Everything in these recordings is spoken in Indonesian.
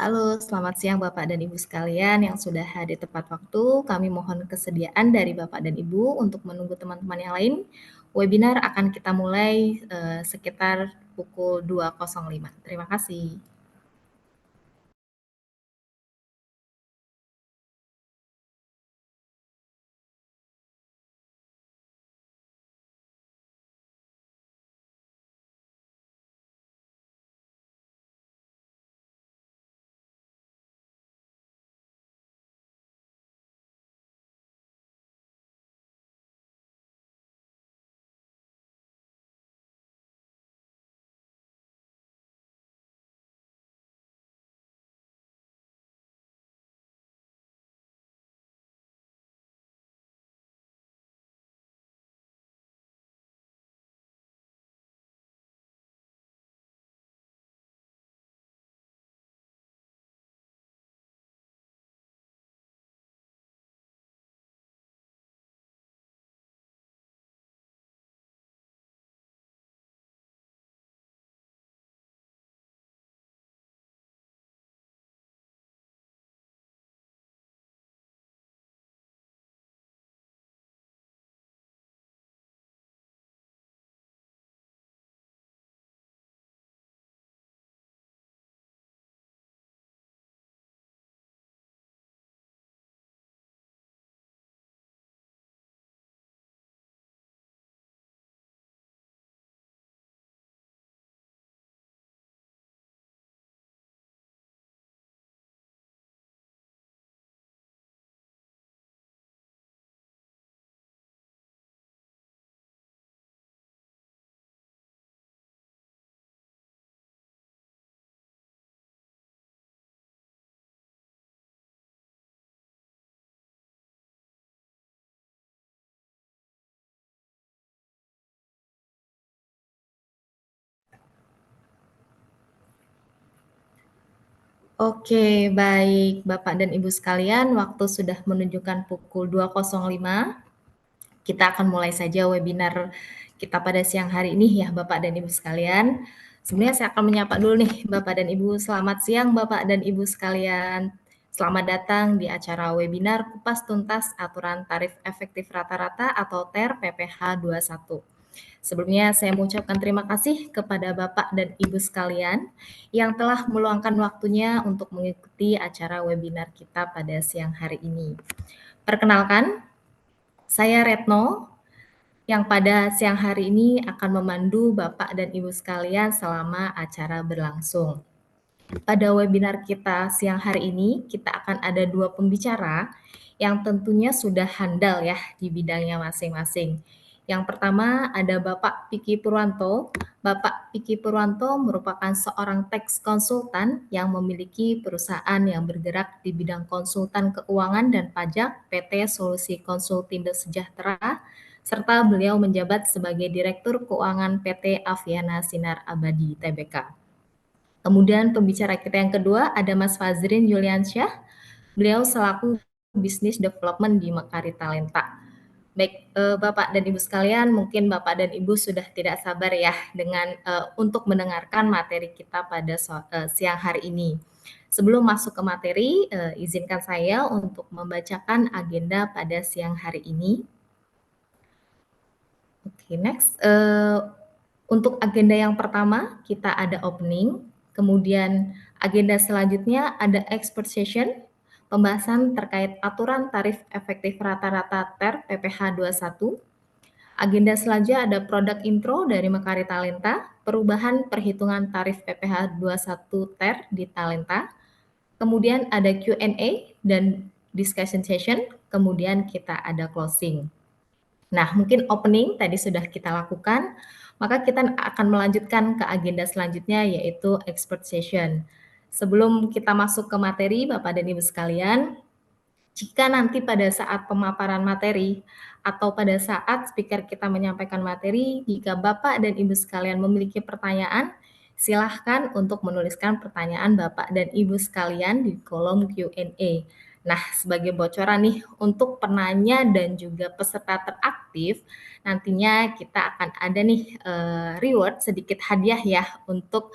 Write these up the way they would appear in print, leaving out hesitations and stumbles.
Halo, selamat siang Bapak dan Ibu sekalian yang sudah hadir tepat waktu. Kami mohon kesediaan dari Bapak dan Ibu untuk menunggu teman-teman yang lain. Webinar akan kita mulai sekitar pukul 2.05. Terima kasih. Oke, baik Bapak dan Ibu sekalian, waktu sudah menunjukkan pukul 2.05. Kita akan mulai saja webinar kita pada siang hari ini ya Bapak dan Ibu sekalian. Sebenarnya saya akan menyapa dulu nih Bapak dan Ibu. Selamat siang Bapak dan Ibu sekalian. Selamat datang di acara webinar Kupas Tuntas Aturan Tarif Efektif Rata-Rata atau TER PPh 21. Sebelumnya saya mengucapkan terima kasih kepada Bapak dan Ibu sekalian yang telah meluangkan waktunya untuk mengikuti acara webinar kita pada siang hari ini. Perkenalkan, saya Retno, yang pada siang hari ini akan memandu Bapak dan Ibu sekalian selama acara berlangsung. Pada webinar kita siang hari ini, kita akan ada 2 pembicara yang tentunya sudah handal ya di bidangnya masing-masing. Yang pertama ada Bapak Piki Purwanto. Bapak Piki Purwanto merupakan seorang tax konsultan yang memiliki perusahaan yang bergerak di bidang konsultan keuangan dan pajak PT Solusi Konsultindo Sejahtera, serta beliau menjabat sebagai Direktur Keuangan PT Aviana Sinar Abadi Tbk. Kemudian pembicara kita yang kedua ada Mas Fazrin Yuliansyah. Beliau selaku Business Development di Mekari Talenta. Baik, Bapak dan Ibu sekalian, mungkin Bapak dan Ibu sudah tidak sabar ya dengan untuk mendengarkan materi kita pada siang hari ini. Sebelum masuk ke materi, izinkan saya untuk membacakan agenda pada siang hari ini. Oke, next. Untuk agenda yang pertama, kita ada opening. Kemudian agenda selanjutnya ada expert session, pembahasan terkait aturan tarif efektif rata-rata TER PPh 21. Agenda selanjutnya ada produk intro dari Mekari Talenta, perubahan perhitungan tarif PPh 21 TER di Talenta. Kemudian ada Q&A dan discussion session, kemudian kita ada closing. Nah, mungkin opening tadi sudah kita lakukan, maka kita akan melanjutkan ke agenda selanjutnya yaitu expert session. Sebelum kita masuk ke materi, Bapak dan Ibu sekalian, jika nanti pada saat pemaparan materi atau pada saat speaker kita menyampaikan materi, jika Bapak dan Ibu sekalian memiliki pertanyaan, silahkan untuk menuliskan pertanyaan Bapak dan Ibu sekalian di kolom Q&A. Nah, sebagai bocoran nih, untuk penanya dan juga peserta teraktif, nantinya kita akan ada nih reward sedikit hadiah ya untuk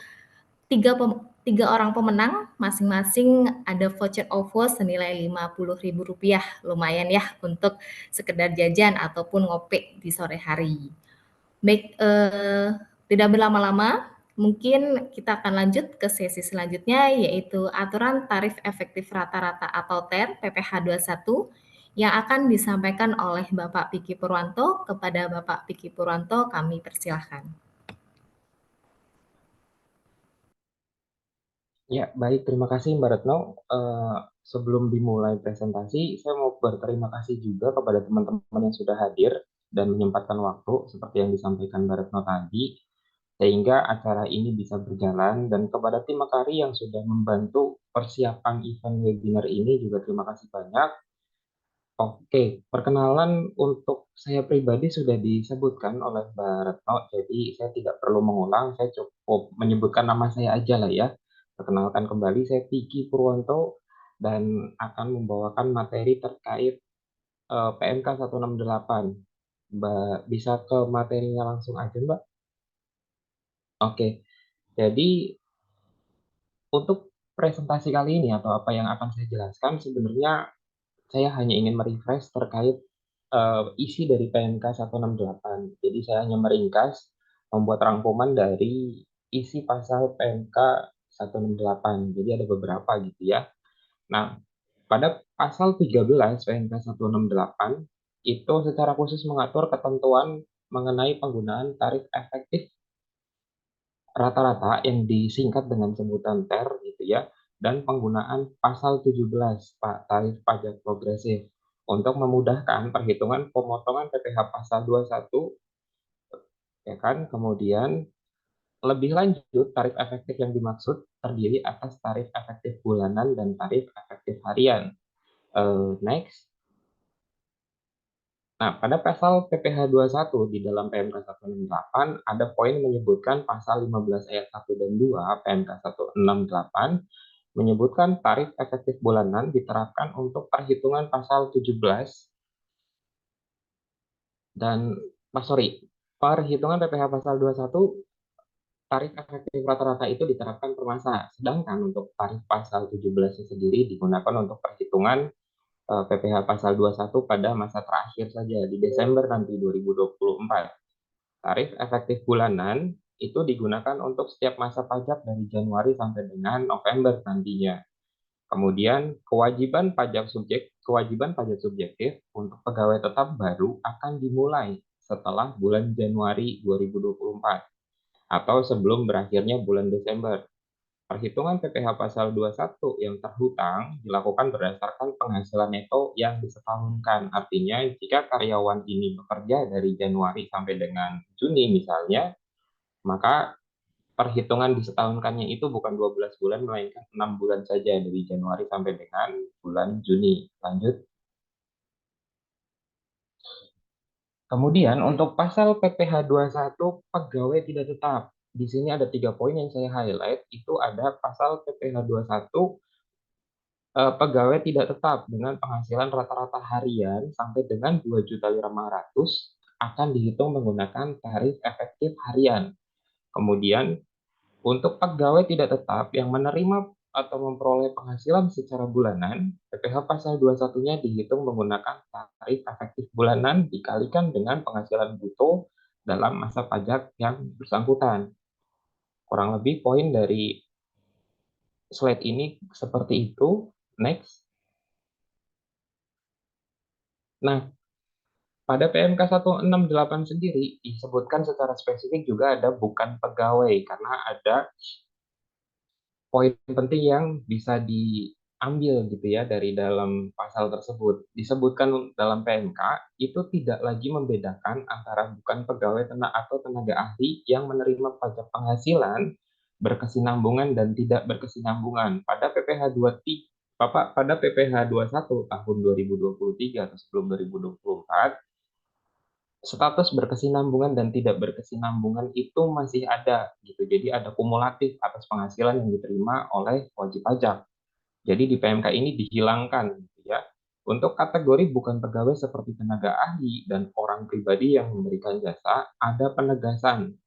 tiga orang pemenang masing-masing ada voucher OVO senilai Rp50.000. Lumayan ya untuk sekedar jajan ataupun ngopi di sore hari. Baik, tidak berlama-lama, mungkin kita akan lanjut ke sesi selanjutnya, yaitu aturan tarif efektif rata-rata atau TER PPh 21 yang akan disampaikan oleh Bapak Piki Purwanto. Kepada Bapak Piki Purwanto, kami persilahkan. Ya, baik. Terima kasih Mbak Retno. Sebelum dimulai presentasi, saya mau berterima kasih juga kepada teman-teman yang sudah hadir dan menyempatkan waktu seperti yang disampaikan Mbak Retno tadi, sehingga acara ini bisa berjalan. Dan kepada tim Makari yang sudah membantu persiapan event webinar ini juga terima kasih banyak. Oke, perkenalan untuk saya pribadi sudah disebutkan oleh Mbak Retno, jadi saya tidak perlu mengulang, saya cukup menyebutkan nama saya aja lah ya. Perkenalkan kembali, saya Piki Purwanto dan akan membawakan materi terkait PMK 168. Mbak, bisa ke materinya langsung aja, Mbak? Oke, jadi untuk presentasi kali ini atau apa yang akan saya jelaskan, sebenarnya saya hanya ingin merefresh terkait isi dari PMK 168. Jadi saya hanya meringkas, membuat rangkuman dari isi pasal PMK 168. Jadi ada beberapa gitu ya. Nah, pada pasal 13 PMK 168 itu secara khusus mengatur ketentuan mengenai penggunaan tarif efektif rata-rata yang disingkat dengan sebutan TER gitu ya, dan penggunaan pasal 17 Pak tarif pajak progresif untuk memudahkan perhitungan pemotongan PPh pasal 21 ya kan. Kemudian lebih lanjut tarif efektif yang dimaksud terdiri atas tarif efektif bulanan dan tarif efektif harian. Next. Nah, pada pasal PPh 21 di dalam PMK 168 ada poin menyebutkan pasal 15 ayat 1 dan 2 PMK 168 menyebutkan tarif efektif bulanan diterapkan untuk perhitungan pasal 17 dan perhitungan PPh pasal 21 tarif efektif rata-rata itu diterapkan per masa. Sedangkan untuk tarif pasal 17 sendiri digunakan untuk perhitungan PPh pasal 21 pada masa terakhir saja di Desember nanti 2024. Tarif efektif bulanan itu digunakan untuk setiap masa pajak dari Januari sampai dengan November nantinya. Kemudian kewajiban pajak subjektif untuk pegawai tetap baru akan dimulai setelah bulan Januari 2024 atau sebelum berakhirnya bulan Desember. Perhitungan PPh pasal 21 yang terhutang dilakukan berdasarkan penghasilan neto yang disetahunkan. Artinya, jika karyawan ini bekerja dari Januari sampai dengan Juni misalnya, maka perhitungan disetahunkannya itu bukan 12 bulan, melainkan 6 bulan saja dari Januari sampai dengan bulan Juni. Lanjut. Kemudian untuk pasal PPh 21 pegawai tidak tetap. Di sini ada 3 poin yang saya highlight. Itu ada pasal PPh 21 pegawai tidak tetap dengan penghasilan rata-rata harian sampai dengan 2.500.000 akan dihitung menggunakan tarif efektif harian. Kemudian untuk pegawai tidak tetap yang menerima atau memperoleh penghasilan secara bulanan, PPh pasal 21-nya dihitung menggunakan tarif efektif bulanan dikalikan dengan penghasilan bruto dalam masa pajak yang bersangkutan. Kurang lebih poin dari slide ini seperti itu. Next. Nah, pada PMK 168 sendiri disebutkan secara spesifik juga ada bukan pegawai karena ada poin penting yang bisa diambil gitu ya dari dalam pasal tersebut. Disebutkan dalam PMK itu tidak lagi membedakan antara bukan pegawai atau tenaga ahli yang menerima pajak penghasilan berkesinambungan dan tidak berkesinambungan. Pada PPh 23 pada PPh 21 tahun 2023 atau sebelum 2024 status berkesinambungan dan tidak berkesinambungan itu masih ada gitu. Jadi ada kumulatif atas penghasilan yang diterima oleh wajib pajak. Jadi di PMK ini dihilangkan gitu ya. Untuk kategori bukan pegawai seperti tenaga ahli dan orang pribadi yang memberikan jasa, ada penegasan.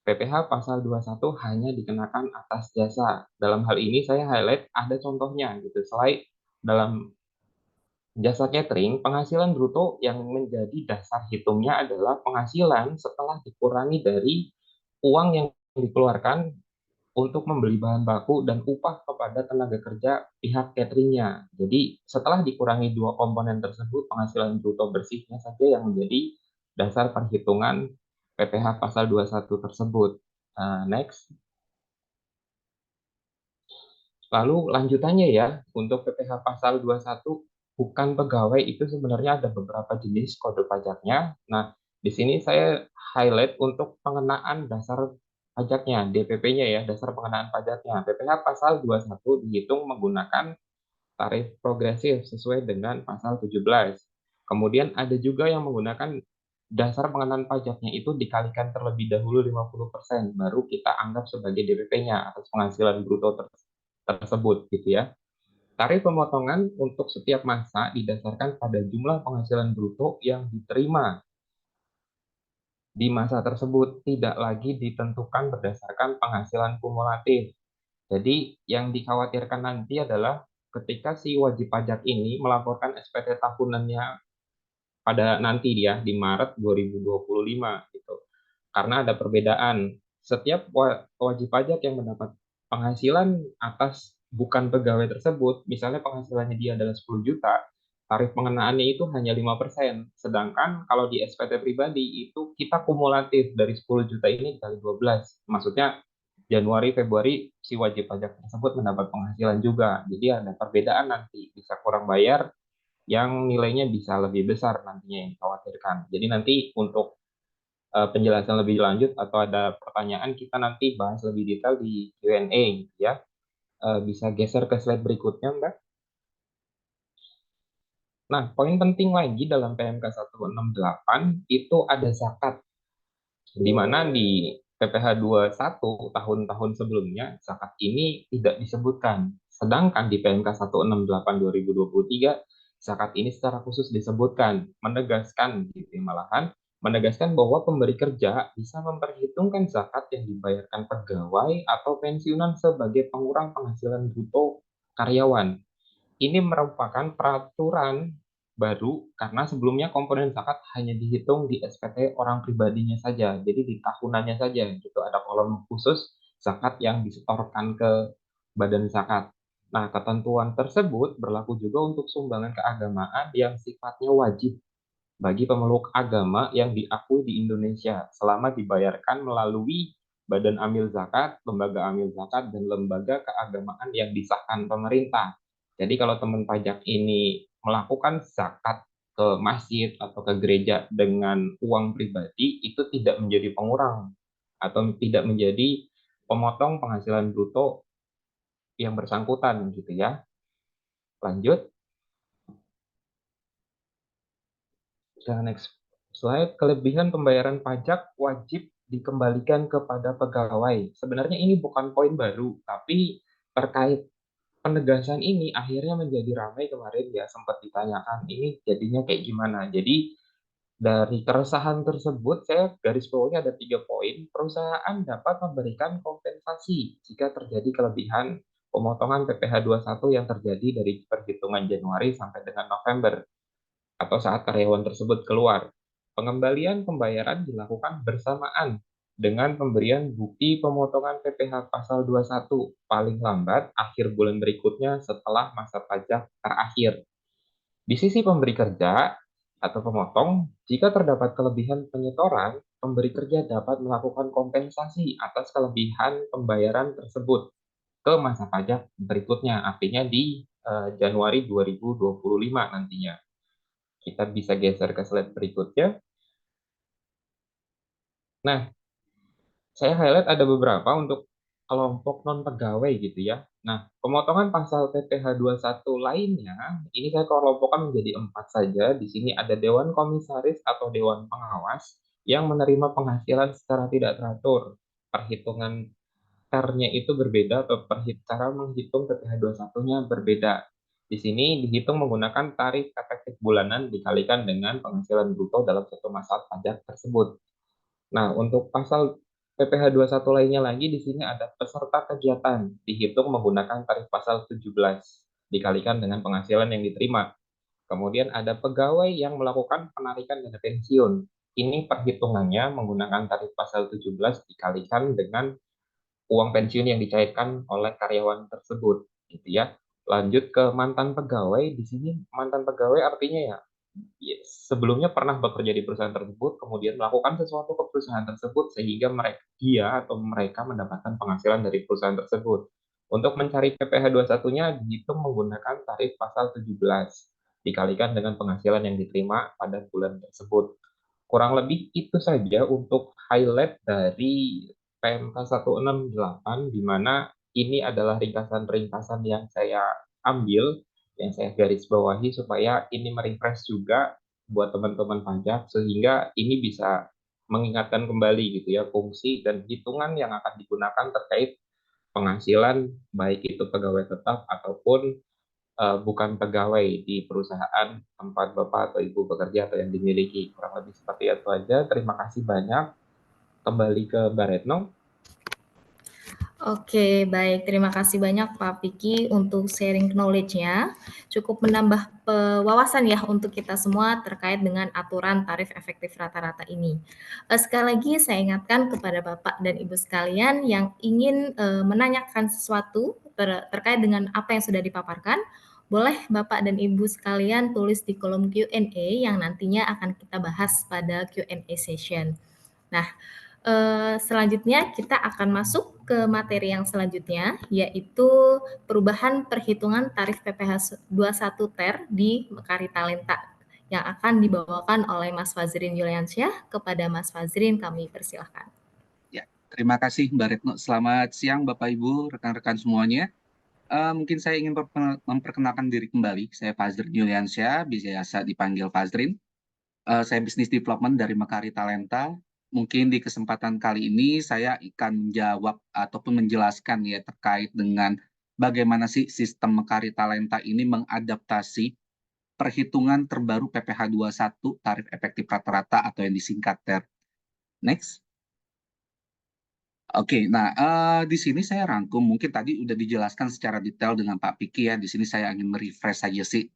PPh pasal 21 hanya dikenakan atas jasa. Dalam hal ini saya highlight ada contohnya gitu. Selain dalam jasa catering, penghasilan bruto yang menjadi dasar hitungnya adalah penghasilan setelah dikurangi dari uang yang dikeluarkan untuk membeli bahan baku dan upah kepada tenaga kerja pihak cateringnya. Jadi setelah dikurangi dua komponen tersebut, penghasilan bruto bersihnya saja yang menjadi dasar perhitungan PPh pasal 21 tersebut. Next. Lalu lanjutannya ya, untuk PPh pasal 21 bukan pegawai itu sebenarnya ada beberapa jenis kode pajaknya. Nah, di sini saya highlight untuk pengenaan dasar pajaknya, DPP-nya ya, dasar pengenaan pajaknya. PPh pasal 21 dihitung menggunakan tarif progresif sesuai dengan pasal 17. Kemudian ada juga yang menggunakan dasar pengenaan pajaknya itu dikalikan terlebih dahulu 50%, baru kita anggap sebagai DPP-nya atas penghasilan bruto tersebut gitu ya. Tarif pemotongan untuk setiap masa didasarkan pada jumlah penghasilan bruto yang diterima di masa tersebut, tidak lagi ditentukan berdasarkan penghasilan kumulatif. Jadi yang dikhawatirkan nanti adalah ketika si wajib pajak ini melaporkan SPT tahunannya pada nanti dia di Maret 2025 gitu. Karena ada perbedaan. Setiap wajib pajak yang mendapat penghasilan atas bukan pegawai tersebut, misalnya penghasilannya dia adalah 10 juta, tarif pengenaannya itu hanya 5%. Sedangkan kalau di SPT pribadi itu kita kumulatif dari 10 juta ini kali 12. Maksudnya Januari, Februari si wajib pajak tersebut mendapat penghasilan juga. Jadi ada perbedaan nanti, bisa kurang bayar yang nilainya bisa lebih besar nantinya yang dikhawatirkan. Jadi nanti untuk penjelasan lebih lanjut atau ada pertanyaan kita nanti bahas lebih detail di Q&A gitu ya. Bisa geser ke slide berikutnya, Mbak. Nah, poin penting lagi dalam PMK 168 itu ada zakat, di mana di PPh 21 tahun-tahun sebelumnya zakat ini tidak disebutkan. Sedangkan di PMK 168 2023 zakat ini secara khusus disebutkan, menegaskan gitu ya, malahan menegaskan bahwa pemberi kerja bisa memperhitungkan zakat yang dibayarkan pegawai atau pensiunan sebagai pengurang penghasilan bruto karyawan. Ini merupakan peraturan baru karena sebelumnya komponen zakat hanya dihitung di SPT orang pribadinya saja. Jadi di tahunannya saja gitu ada kolom khusus zakat yang disetorkan ke badan zakat. Nah, ketentuan tersebut berlaku juga untuk sumbangan keagamaan yang sifatnya wajib bagi pemeluk agama yang diakui di Indonesia selama dibayarkan melalui Badan Amil Zakat, Lembaga Amil Zakat, dan lembaga keagamaan yang disahkan pemerintah. Jadi kalau teman pajak ini melakukan zakat ke masjid atau ke gereja dengan uang pribadi, itu tidak menjadi pengurang atau tidak menjadi pemotong penghasilan bruto yang bersangkutan gitu ya. Lanjut. Nah, next slide, kelebihan pembayaran pajak wajib dikembalikan kepada pegawai. Sebenarnya ini bukan poin baru, tapi terkait penegasan ini akhirnya menjadi ramai kemarin ya, sempat ditanyakan ini jadinya kayak gimana. Jadi dari keresahan tersebut saya garis bawahnya ada 3 poin. Perusahaan dapat memberikan kompensasi jika terjadi kelebihan pemotongan PPh 21 yang terjadi dari perhitungan Januari sampai dengan November atau saat karyawan tersebut keluar. Pengembalian pembayaran dilakukan bersamaan dengan pemberian bukti pemotongan PPh pasal 21 paling lambat akhir bulan berikutnya setelah masa pajak terakhir. Di sisi pemberi kerja atau pemotong, jika terdapat kelebihan penyetoran, pemberi kerja dapat melakukan kompensasi atas kelebihan pembayaran tersebut ke masa pajak berikutnya, artinya di Januari 2025 nantinya. Kita bisa geser ke slide berikutnya. Nah, saya highlight ada beberapa untuk kelompok non-pegawai gitu ya. Nah, pemotongan pasal PPh 21 lainnya, ini saya kelompokkan menjadi 4 saja. Di sini ada Dewan Komisaris atau Dewan Pengawas yang menerima penghasilan secara tidak teratur. Perhitungan TER-nya itu berbeda atau cara menghitung PPh 21-nya berbeda. Di sini dihitung menggunakan tarif efektif bulanan dikalikan dengan penghasilan bruto dalam satu masa pajak tersebut. Nah, untuk pasal PPh 21 lainnya lagi di sini ada peserta kegiatan dihitung menggunakan tarif pasal 17 dikalikan dengan penghasilan yang diterima. Kemudian ada pegawai yang melakukan penarikan dana pensiun. Ini perhitungannya menggunakan tarif pasal 17 dikalikan dengan uang pensiun yang dicairkan oleh karyawan tersebut, gitu ya. Lanjut ke mantan pegawai, di sini mantan pegawai artinya ya, sebelumnya pernah bekerja di perusahaan tersebut, kemudian melakukan sesuatu ke perusahaan tersebut sehingga mereka mendapatkan penghasilan dari perusahaan tersebut. Untuk mencari PPh 21-nya dihitung menggunakan tarif pasal 17 dikalikan dengan penghasilan yang diterima pada bulan tersebut. Kurang lebih itu saja untuk highlight dari PMK 168, di mana ini adalah ringkasan-ringkasan yang saya ambil, yang saya garis bawahi supaya ini merefresh juga buat teman-teman pajak, sehingga ini bisa mengingatkan kembali gitu ya fungsi dan hitungan yang akan digunakan terkait penghasilan, baik itu pegawai tetap ataupun bukan pegawai di perusahaan tempat Bapak atau Ibu bekerja atau yang dimiliki. Kurang lebih seperti itu aja. Terima kasih banyak. Kembali ke Mbak Retno. Oke, baik. Terima kasih banyak Pak Vicky untuk sharing knowledge-nya. Cukup menambah wawasan ya untuk kita semua terkait dengan aturan tarif efektif rata-rata ini. Sekali lagi saya ingatkan kepada Bapak dan Ibu sekalian yang ingin menanyakan sesuatu terkait dengan apa yang sudah dipaparkan, boleh Bapak dan Ibu sekalian tulis di kolom Q&A yang nantinya akan kita bahas pada Q&A session. Nah, selanjutnya kita akan masuk ke materi yang selanjutnya, yaitu perubahan perhitungan tarif PPh 21 TER di Mekari Talenta yang akan dibawakan oleh Mas Fazrin Yuliansyah. Kepada Mas Fazrin kami persilahkan. Ya, terima kasih Mbak Retno. Selamat siang Bapak Ibu, rekan-rekan semuanya. Mungkin saya ingin memperkenalkan diri kembali. Saya Fazrin Yuliansyah, biasa dipanggil Fazrin. Saya Business Development dari Mekari Talenta. Mungkin di kesempatan kali ini saya akan menjawab ataupun menjelaskan ya terkait dengan bagaimana sih sistem Mekari Talenta ini mengadaptasi perhitungan terbaru PPh 21 tarif efektif rata-rata atau yang disingkat TER. Next. Oke, nah di sini saya rangkum, mungkin tadi udah dijelaskan secara detail dengan Pak Piki ya. Di sini saya ingin merefresh saja sih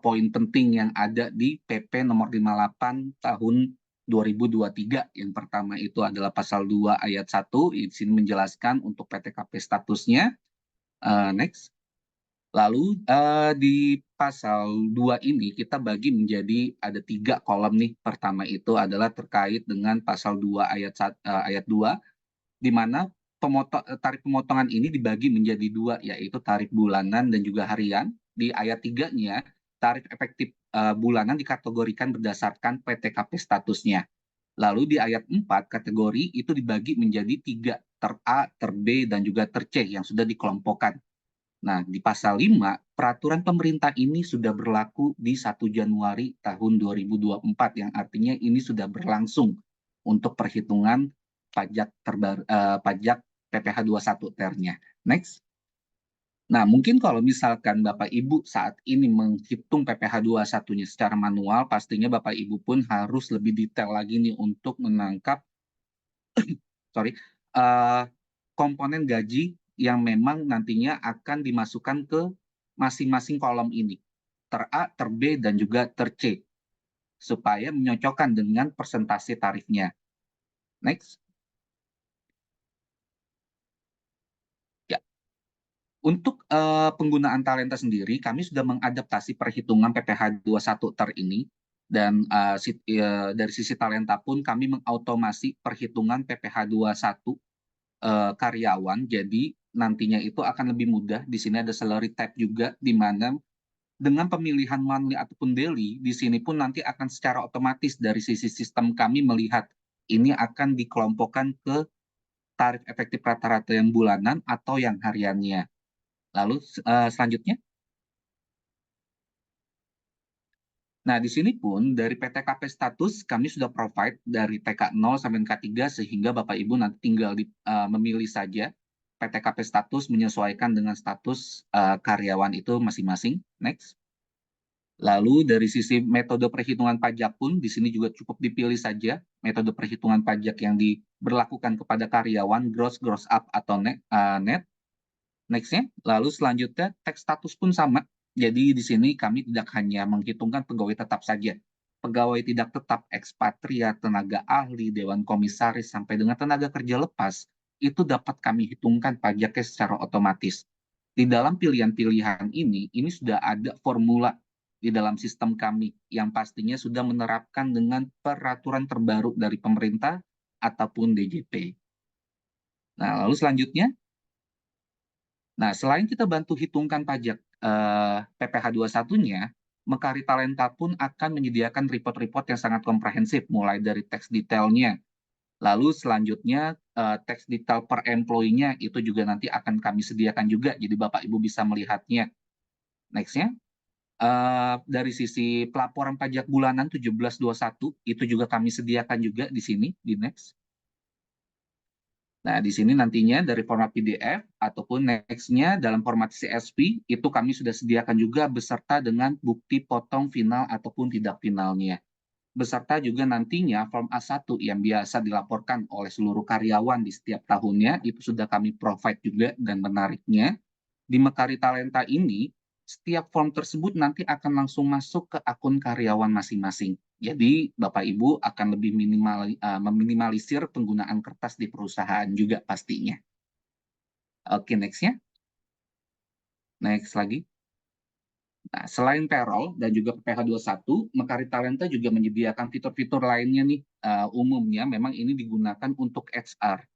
poin penting yang ada di PP nomor 58 tahun 2023. Yang pertama itu adalah pasal 2 ayat 1, di sini menjelaskan untuk PTKP statusnya. Next. Lalu di pasal 2 ini kita bagi menjadi ada 3 kolom nih. Pertama itu adalah terkait dengan pasal 2 ayat 2, di mana tarif pemotongan ini dibagi menjadi 2, yaitu tarif bulanan dan juga harian. Di ayat 3-nya, tarif efektif bulanan dikategorikan berdasarkan PTKP statusnya. Lalu di ayat 4, kategori itu dibagi menjadi 3, ter A, ter B, dan juga ter C yang sudah dikelompokkan. Nah, di pasal 5, peraturan pemerintah ini sudah berlaku di 1 Januari tahun 2024, yang artinya ini sudah berlangsung untuk perhitungan pajak PPh 21 TER-nya. Next. Nah, mungkin kalau misalkan Bapak Ibu saat ini menghitung PPh 21-nya secara manual, pastinya Bapak Ibu pun harus lebih detail lagi nih untuk menangkap komponen gaji yang memang nantinya akan dimasukkan ke masing-masing kolom ini, ter A, ter B, dan juga ter C, supaya menyocokkan dengan persentase tarifnya. Next. Untuk penggunaan Talenta sendiri, kami sudah mengadaptasi perhitungan PPh 21 TER ini, dan dari sisi Talenta pun kami mengautomasi perhitungan PPh 21 karyawan, jadi nantinya itu akan lebih mudah. Di sini ada salary type juga, di mana dengan pemilihan monthly ataupun daily, di sini pun nanti akan secara otomatis dari sisi sistem kami melihat ini akan dikelompokkan ke tarif efektif rata-rata yang bulanan atau yang hariannya. Lalu selanjutnya. Nah, di sini pun dari PTKP status kami sudah provide dari TK0 sampai TK3, sehingga Bapak Ibu nanti tinggal memilih saja PTKP status menyesuaikan dengan status karyawan itu masing-masing. Next. Lalu dari sisi metode perhitungan pajak pun di sini juga cukup dipilih saja metode perhitungan pajak yang berlakukan kepada karyawan gross, gross up atau net. Next-nya, lalu selanjutnya tax status pun sama. Jadi di sini kami tidak hanya menghitungkan pegawai tetap saja. Pegawai tidak tetap, ekspatriat, tenaga ahli, dewan komisaris, sampai dengan tenaga kerja lepas, itu dapat kami hitungkan pajaknya secara otomatis. Di dalam pilihan-pilihan ini sudah ada formula di dalam sistem kami yang pastinya sudah menerapkan dengan peraturan terbaru dari pemerintah ataupun DJP. Nah, lalu selanjutnya, nah, selain kita bantu hitungkan pajak PPh 21-nya, Mekari Talenta pun akan menyediakan report-report yang sangat komprehensif, mulai dari tax detailnya. Lalu selanjutnya tax detail per employee-nya itu juga nanti akan kami sediakan juga, jadi Bapak Ibu bisa melihatnya. Next-nya, dari sisi pelaporan pajak bulanan 1721, itu juga kami sediakan juga di sini, di next. Nah, di sini nantinya dari format PDF ataupun next-nya dalam format CSV, itu kami sudah sediakan juga beserta dengan bukti potong final ataupun tidak finalnya. Beserta juga nantinya form A1 yang biasa dilaporkan oleh seluruh karyawan di setiap tahunnya, itu sudah kami provide juga, dan menariknya, di Mekari Talenta ini, setiap form tersebut nanti akan langsung masuk ke akun karyawan masing-masing. Jadi Bapak Ibu akan lebih meminimalisir penggunaan kertas di perusahaan juga pastinya. Oke, next-nya. Next lagi. Nah, selain payroll dan juga PPh 21, Mekari Talenta juga menyediakan fitur-fitur lainnya nih. Umumnya memang ini digunakan untuk HR.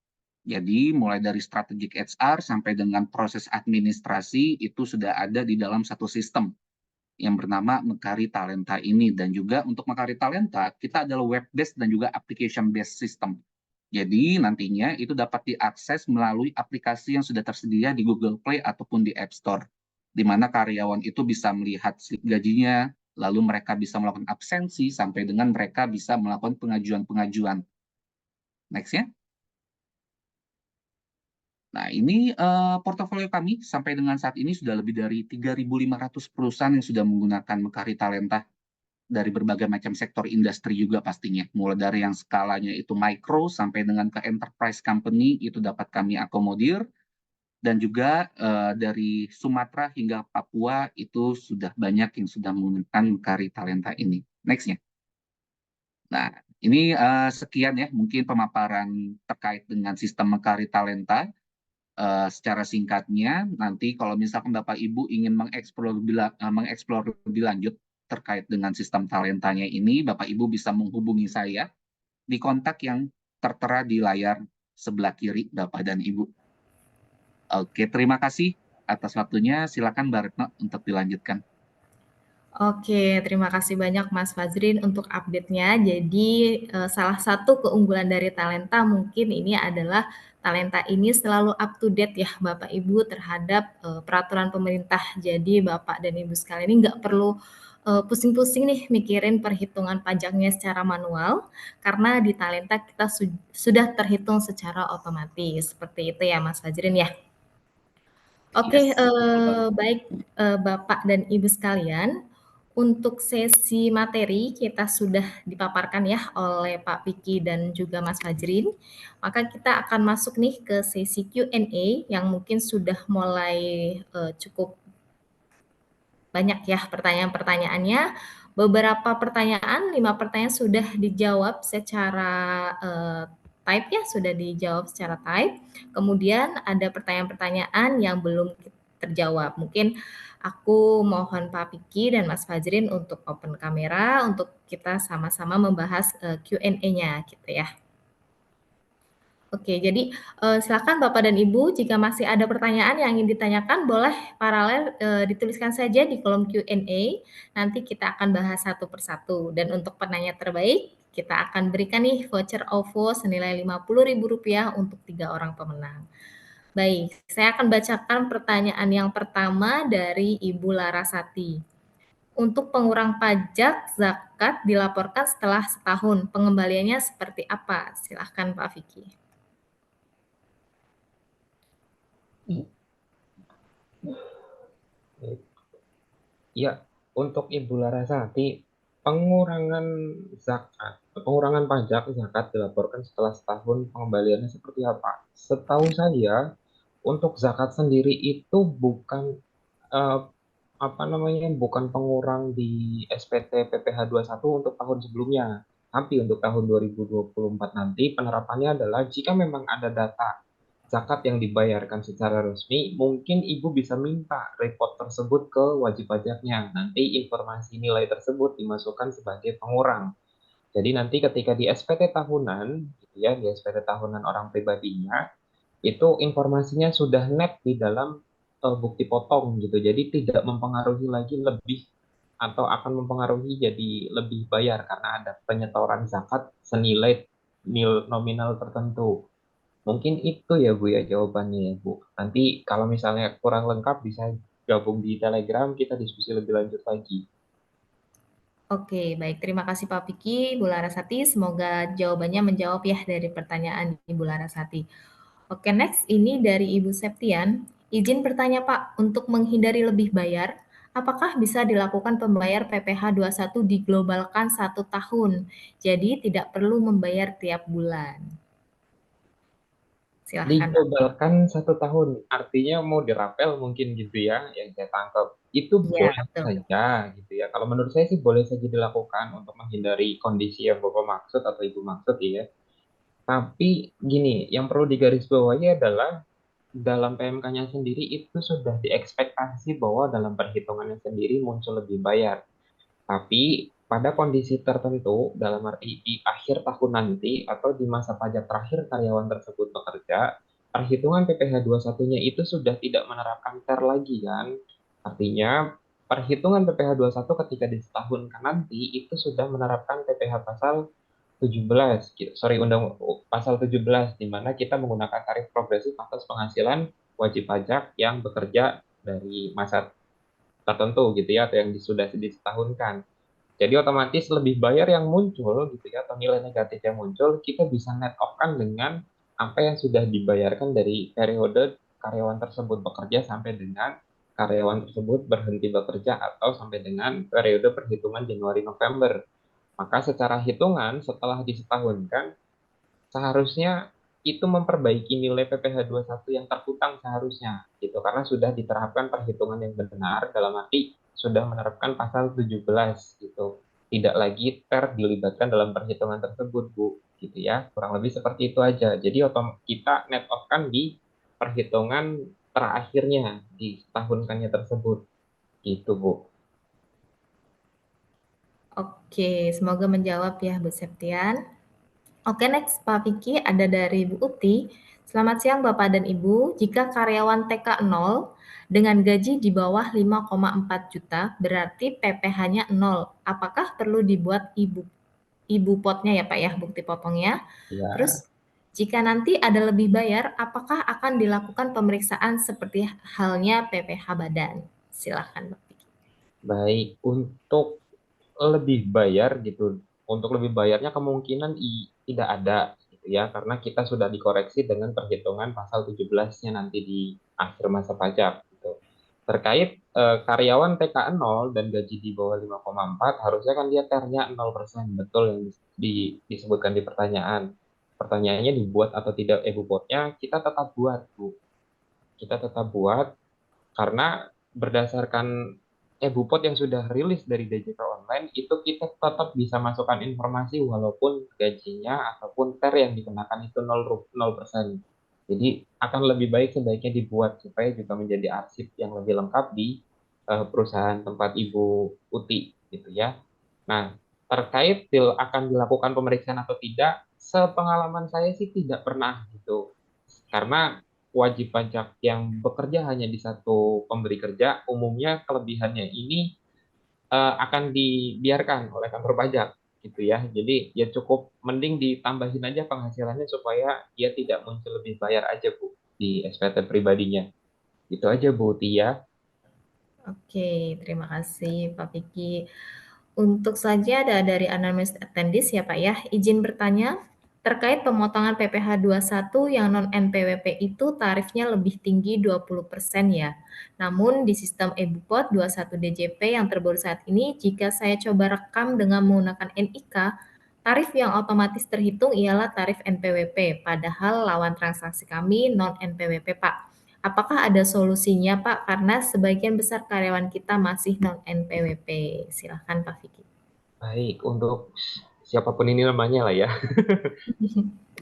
Jadi mulai dari strategic HR sampai dengan proses administrasi itu sudah ada di dalam satu sistem yang bernama Mekari Talenta ini. Dan juga untuk Mekari Talenta, kita adalah web-based dan juga application-based system. Jadi nantinya itu dapat diakses melalui aplikasi yang sudah tersedia di Google Play ataupun di App Store, di mana karyawan itu bisa melihat slip gajinya, lalu mereka bisa melakukan absensi, sampai dengan mereka bisa melakukan pengajuan-pengajuan. Next-nya. Nah, ini portofolio kami sampai dengan saat ini sudah lebih dari 3.500 perusahaan yang sudah menggunakan Mekari Talenta dari berbagai macam sektor industri juga pastinya. Mulai dari yang skalanya itu micro sampai dengan ke enterprise company itu dapat kami akomodir. Dan juga dari Sumatera hingga Papua itu sudah banyak yang sudah menggunakan Mekari Talenta ini. Next-nya. Nah, ini sekian ya mungkin pemaparan terkait dengan sistem Mekari Talenta. Secara singkatnya, nanti kalau misalkan Bapak Ibu ingin mengeksplor lebih lanjut terkait dengan sistem talentanya ini, Bapak Ibu bisa menghubungi saya di kontak yang tertera di layar sebelah kiri Bapak dan Ibu. Oke, terima kasih atas waktunya. Silakan Mbak Retno untuk dilanjutkan. Oke, terima kasih banyak Mas Fazrin untuk update-nya. Jadi, salah satu keunggulan dari Talenta mungkin ini adalah Talenta ini selalu up to date ya Bapak Ibu terhadap, peraturan pemerintah. Jadi Bapak dan Ibu sekalian ini nggak perlu, pusing-pusing nih mikirin perhitungan pajaknya secara manual, karena di Talenta kita sudah terhitung secara otomatis. Seperti itu ya Mas Fazrin ya? Oke, Yes, betul banget. baik, Bapak dan Ibu sekalian, untuk sesi materi kita sudah dipaparkan ya oleh Pak Piki dan juga Mas Fajrin, maka kita akan masuk nih ke sesi Q&A yang mungkin sudah mulai, cukup banyak ya pertanyaan-pertanyaannya. Beberapa pertanyaan, 5 pertanyaan sudah dijawab secara, type ya, sudah dijawab secara type. Kemudian ada pertanyaan-pertanyaan yang belum terjawab. Mungkin aku mohon Pak Piki dan Mas Fajrin untuk open kamera, untuk kita sama-sama membahas, Q&A-nya gitu ya. Oke, jadi, silakan Bapak dan Ibu jika masih ada pertanyaan yang ingin ditanyakan boleh paralel, dituliskan saja di kolom Q&A, nanti kita akan bahas satu persatu. Dan untuk penanya terbaik, kita akan berikan nih voucher OVO senilai Rp50.000 untuk 3 orang pemenang. Baik, saya akan bacakan pertanyaan yang pertama dari Ibu Larasati. Untuk pengurang pajak zakat dilaporkan setelah setahun, pengembaliannya seperti apa? Silahkan Pak Vicky. Ya, untuk Ibu Larasati, pengurangan pengurangan pajak zakat dilaporkan setelah setahun, pengembaliannya seperti apa? Setahu saya, untuk zakat sendiri itu bukan eh, apa namanya, bukan pengurang di SPT PPh satu untuk tahun sebelumnya. Tapi untuk tahun 2024 nanti penerapannya adalah jika memang ada data zakat yang dibayarkan secara resmi, mungkin ibu bisa minta report tersebut ke wajib pajaknya. Nanti informasi nilai tersebut dimasukkan sebagai pengurang. Jadi nanti ketika di SPT tahunan, gitu ya, di SPT tahunan orang pribadinya, itu informasinya sudah net di dalam bukti potong gitu. Jadi tidak mempengaruhi lagi lebih atau akan mempengaruhi jadi lebih bayar karena ada penyetoran zakat senilai nominal tertentu. Mungkin itu ya Bu ya jawabannya ya Bu. Nanti kalau misalnya kurang lengkap bisa gabung di Telegram, kita diskusi lebih lanjut lagi. Oke, baik. Terima kasih Pak Piki, Bu Larasati. Semoga jawabannya menjawab ya dari pertanyaan Ibu Larasati. Oke, next ini dari Ibu Septian. Izin bertanya Pak, untuk menghindari lebih bayar, apakah bisa dilakukan pembayar PPh 21 diglobalkan 1 tahun? Jadi tidak perlu membayar tiap bulan. Silahkan Pak. Diglobalkan 1 tahun, artinya mau dirapel mungkin gitu ya, yang saya tangkap. Itu Iya, boleh betul. saja gitu ya. Kalau menurut saya sih boleh saja dilakukan untuk menghindari kondisi yang Bapak maksud atau Ibu maksud ya. Tapi gini, yang perlu digarisbawahi adalah dalam PMK-nya sendiri itu sudah diekspektasi bahwa dalam perhitungannya sendiri muncul lebih bayar. Tapi pada kondisi tertentu, dalam arti di akhir tahun nanti atau di masa pajak terakhir karyawan tersebut bekerja, perhitungan PPh 21-nya itu sudah tidak menerapkan TER lagi kan. Artinya, perhitungan PPh 21 ketika disetahunkan nanti itu sudah menerapkan PPh pasal 17, sorry, undang pasal 17 di mana kita menggunakan tarif progresif atas penghasilan wajib pajak yang bekerja dari masa tertentu gitu ya atau yang sudah disetahunkan. Jadi otomatis lebih bayar yang muncul gitu ya atau nilai negatif yang muncul kita bisa net off kan dengan apa yang sudah dibayarkan dari periode karyawan tersebut bekerja sampai dengan karyawan tersebut berhenti bekerja atau sampai dengan periode perhitungan Januari November. Maka secara hitungan setelah disetahunkan seharusnya itu memperbaiki nilai PPh 21 yang terhutang seharusnya gitu karena sudah diterapkan perhitungan yang benar dalam arti sudah menerapkan pasal 17 gitu. Tidak lagi dilibatkan dalam perhitungan tersebut, Bu. Gitu ya. Kurang lebih seperti itu aja. Jadi kita net off kan di perhitungan terakhirnya di tahunkannya tersebut. Gitu, Bu. Oke, semoga menjawab ya Bu Septian. Oke, next Pak Vicky ada dari Bu Uti. Selamat siang Bapak dan Ibu. Jika karyawan TK 0 dengan gaji di bawah 5,4 juta, berarti PPh-nya 0. Apakah perlu dibuat ibu potnya ya Pak ya, bukti potongnya? Ya, Terus jika nanti ada lebih bayar, apakah akan dilakukan pemeriksaan seperti halnya PPh badan? Silahkan Pak Vicky. baik. Untuk lebih bayar gitu. Untuk lebih bayarnya kemungkinan tidak ada gitu ya karena kita sudah dikoreksi dengan perhitungan pasal 17-nya nanti di akhir masa pajak gitu. Terkait karyawan TKN 0 dan gaji di bawah 5,4 harusnya kan dia TER-nya 0%, betul yang disebutkan di pertanyaan. Pertanyaannya dibuat atau tidak bobotnya, kita tetap buat, Bu. Kita tetap buat karena berdasarkan e-Bupot yang sudah rilis dari DJK Online, itu kita tetap bisa masukkan informasi walaupun gajinya ataupun TER yang dikenakan itu 0%. Jadi akan lebih baik sebaiknya dibuat supaya juga menjadi arsip yang lebih lengkap di perusahaan tempat Ibu Uti gitu ya. Nah, terkait akan dilakukan pemeriksaan atau tidak, sepengalaman saya sih tidak pernah gitu. Karena wajib pajak yang bekerja hanya di satu pemberi kerja, umumnya kelebihannya ini akan dibiarkan oleh kantor pajak gitu ya. Jadi ya cukup mending ditambahin aja penghasilannya supaya dia tidak muncul lebih bayar aja Bu di SPT pribadinya. Itu aja Bu Tia. Oke, terima kasih Pak Vicky. Untuk selanjutnya ada dari Anonymous Attendees ya Pak ya. Izin bertanya, terkait pemotongan PPh 21 yang non-NPWP itu tarifnya lebih tinggi 20% ya. Namun di sistem eBupot 21 DJP yang terbaru saat ini, jika saya coba rekam dengan menggunakan NIK, tarif yang otomatis terhitung ialah tarif NPWP, padahal lawan transaksi kami non-NPWP, Pak. Apakah ada solusinya, Pak? Karena sebagian besar karyawan kita masih non-NPWP. Silahkan, Pak Vicky. Baik, untuk siapapun ini namanya lah ya.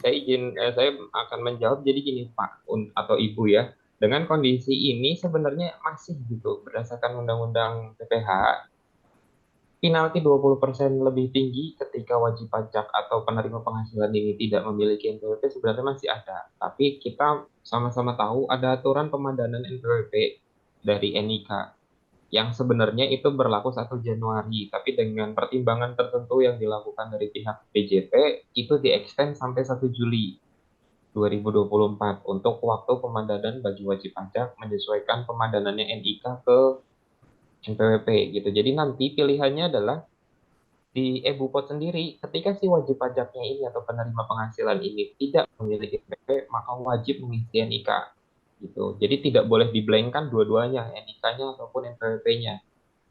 Saya akan menjawab jadi gini Pak atau Ibu ya. Dengan kondisi ini sebenarnya masih gitu berdasarkan Undang-Undang PPh, penalti 20% lebih tinggi ketika wajib pajak atau penerima penghasilan ini tidak memiliki NPWP sebenarnya masih ada. Tapi kita sama-sama tahu ada aturan pemadanan NPWP dari NIK yang sebenarnya itu berlaku 1 Januari, tapi dengan pertimbangan tertentu yang dilakukan dari pihak DJP itu diextend sampai 1 Juli 2024 untuk waktu pemadanan bagi wajib pajak menyesuaikan pemadanannya NIK ke NPWP gitu. Jadi nanti pilihannya adalah di eBupot sendiri, ketika si wajib pajaknya ini atau penerima penghasilan ini tidak memiliki NPWP, maka wajib mengisi NIK gitu. Jadi tidak boleh diblankkan dua-duanya, NIK-nya ataupun NPWP-nya.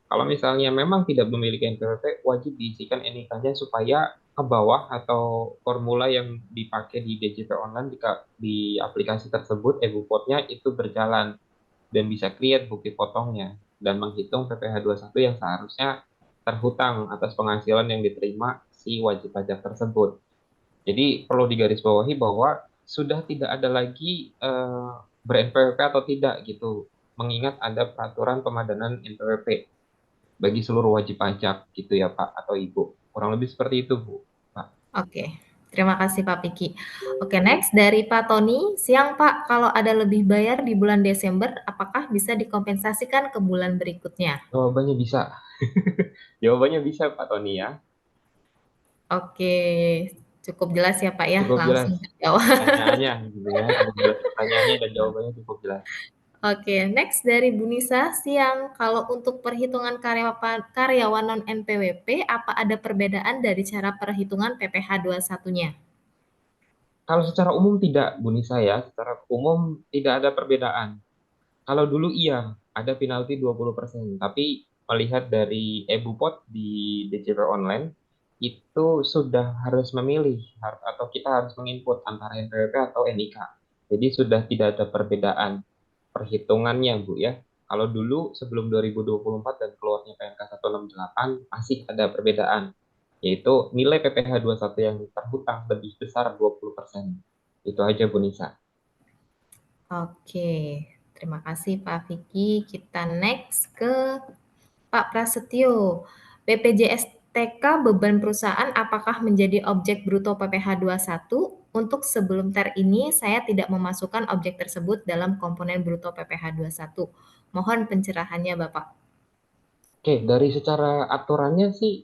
Kalau misalnya memang tidak memiliki NPWP, wajib diisikan NIK-nya supaya ke bawah atau formula yang dipakai di DJP online di aplikasi tersebut, eBupotnya itu berjalan dan bisa create bukti potongnya dan menghitung PPh 21 yang seharusnya terhutang atas penghasilan yang diterima si wajib pajak tersebut. Jadi perlu digarisbawahi bahwa sudah tidak ada lagi ber-NPWP atau tidak gitu, mengingat ada peraturan pemadanan NPWP bagi seluruh wajib pajak gitu ya Pak atau Ibu. Kurang lebih seperti itu Bu. Pak. Oke, terima kasih Pak Piki. Oke, next dari Pak Tony. Siang Pak, kalau ada lebih bayar di bulan Desember, apakah bisa dikompensasikan ke bulan berikutnya? Jawabannya bisa. Jawabannya bisa Pak Tony ya. Oke, cukup jelas ya Pak ya, Cukup jelas langsung terjawab. pertanyaannya gitu ya. Cukup jelas pertanyaannya dan jawabannya cukup jelas. Oke, next dari Bu Nisa. Siang, kalau untuk perhitungan karyawan non-NPWP, apa ada perbedaan dari cara perhitungan PPh 21-nya? Kalau secara umum tidak, Bu Nisa ya. Secara umum tidak ada perbedaan. Kalau dulu iya, ada penalti 20%. Tapi melihat dari eBupot di DJP Online, itu sudah harus memilih atau kita harus menginput antara NPWP atau NIK. Jadi sudah tidak ada perbedaan perhitungannya, Bu ya. Kalau dulu sebelum 2024 dan keluarnya PMK 168 masih ada perbedaan, yaitu nilai PPh 21 yang terhutang lebih besar 20%. Itu aja Bu Nisa. Oke, terima kasih Pak Vicky. Kita next ke Pak Prasetyo. BPJS TK beban perusahaan apakah menjadi objek bruto PPh 21? Untuk sebelum TER ini, saya tidak memasukkan objek tersebut dalam komponen bruto PPh 21. Mohon pencerahannya Bapak. Oke, dari secara aturannya sih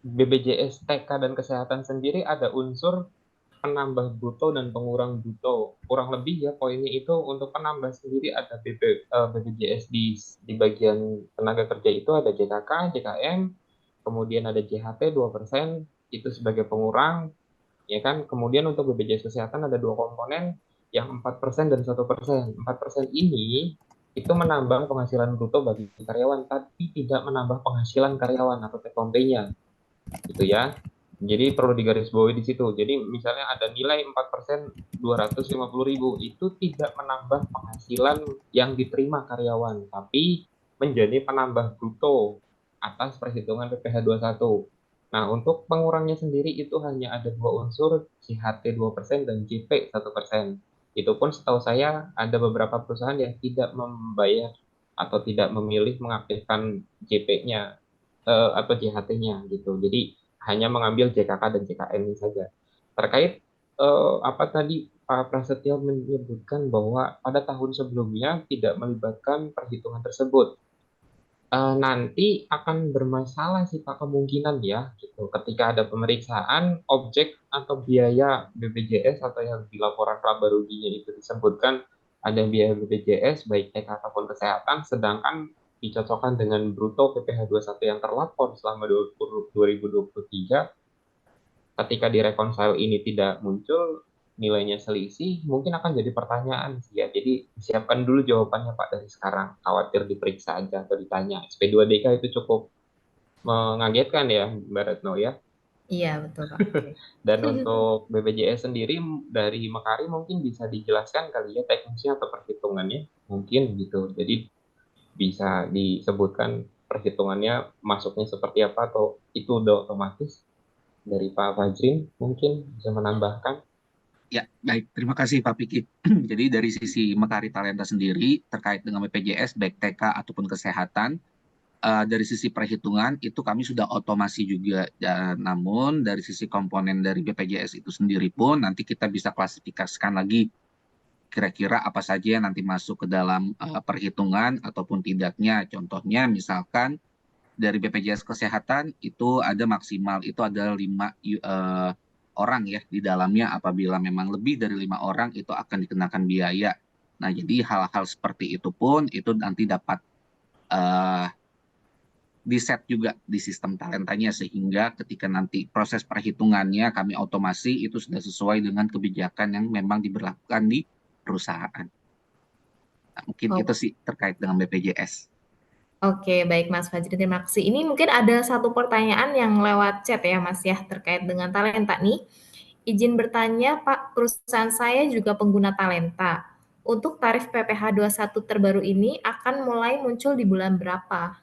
BPJS TK dan kesehatan sendiri ada unsur penambah bruto dan pengurang bruto. Kurang lebih ya poinnya itu untuk penambah sendiri ada BPJS di bagian tenaga kerja itu ada JKK, JKM, kemudian ada JHT 2% itu sebagai pengurang, ya kan? Kemudian untuk BPJS Kesehatan ada dua komponen yang 4% dan 1%. 4% ini itu menambah penghasilan bruto bagi karyawan, tapi tidak menambah penghasilan karyawan atau take home pay-nya gitu ya. Jadi perlu digarisbawahi di situ. Jadi misalnya ada nilai 4% 250.000 itu tidak menambah penghasilan yang diterima karyawan, tapi menjadi penambah bruto atas perhitungan PPh 21. Nah, untuk pengurangnya sendiri itu hanya ada dua unsur, CHT 2% dan JP 1%. Itu pun setahu saya ada beberapa perusahaan yang tidak membayar atau tidak memilih mengaktifkan JP-nya atau JHT-nya gitu. Jadi hanya mengambil JKK dan JKM ini saja. Terkait apa tadi Pak Prasetyo menyebutkan bahwa pada tahun sebelumnya tidak melibatkan perhitungan tersebut. Nanti akan bermasalah sih Pak kemungkinan ya gitu. Ketika ada pemeriksaan objek atau biaya BPJS atau yang di laporan laba ruginya itu disebutkan ada biaya BPJS baik TK ataupun kesehatan, sedangkan dicocokkan dengan bruto PPh 21 yang terlapor selama 2023, ketika direkonsile ini tidak muncul, nilainya selisih, mungkin akan jadi pertanyaan sih ya. Jadi siapkan dulu jawabannya Pak dari sekarang. Khawatir diperiksa aja atau ditanya. SP2DK itu cukup mengagetkan ya Mbak Retno ya. Iya, betul Pak. Oke. Dan untuk BPJS sendiri dari Mekari mungkin bisa dijelaskan kali ya teknisnya atau perhitungannya. Mungkin gitu. Jadi bisa disebutkan perhitungannya masuknya seperti apa atau itu udah otomatis dari Pak Fajrin mungkin bisa menambahkan. Ya, baik. Terima kasih Pak Piki. Jadi dari sisi Mekari Talenta sendiri terkait dengan BPJS, baik TK ataupun kesehatan, dari sisi perhitungan itu kami sudah otomasi juga. Namun dari sisi komponen dari BPJS itu sendiri pun nanti kita bisa klasifikasikan lagi kira-kira apa saja yang nanti masuk ke dalam perhitungan ataupun tidaknya. Contohnya misalkan dari BPJS Kesehatan itu ada maksimal itu ada 5 orang ya di dalamnya. Apabila memang lebih dari 5 orang itu akan dikenakan biaya. Nah, jadi hal-hal seperti itu pun itu nanti dapat uh, di-set juga di sistem talentanya sehingga ketika nanti proses perhitungannya kami otomasi itu sudah sesuai dengan kebijakan yang memang diberlakukan di perusahaan. Nah, mungkin itu Oh, sih terkait dengan BPJS. oke, baik Mas Fajri, terima kasih. Ini mungkin ada satu pertanyaan yang lewat chat ya Mas ya, terkait dengan talenta nih. Izin bertanya Pak, perusahaan saya juga pengguna talenta. Untuk tarif PPh satu terbaru ini akan mulai muncul di bulan berapa?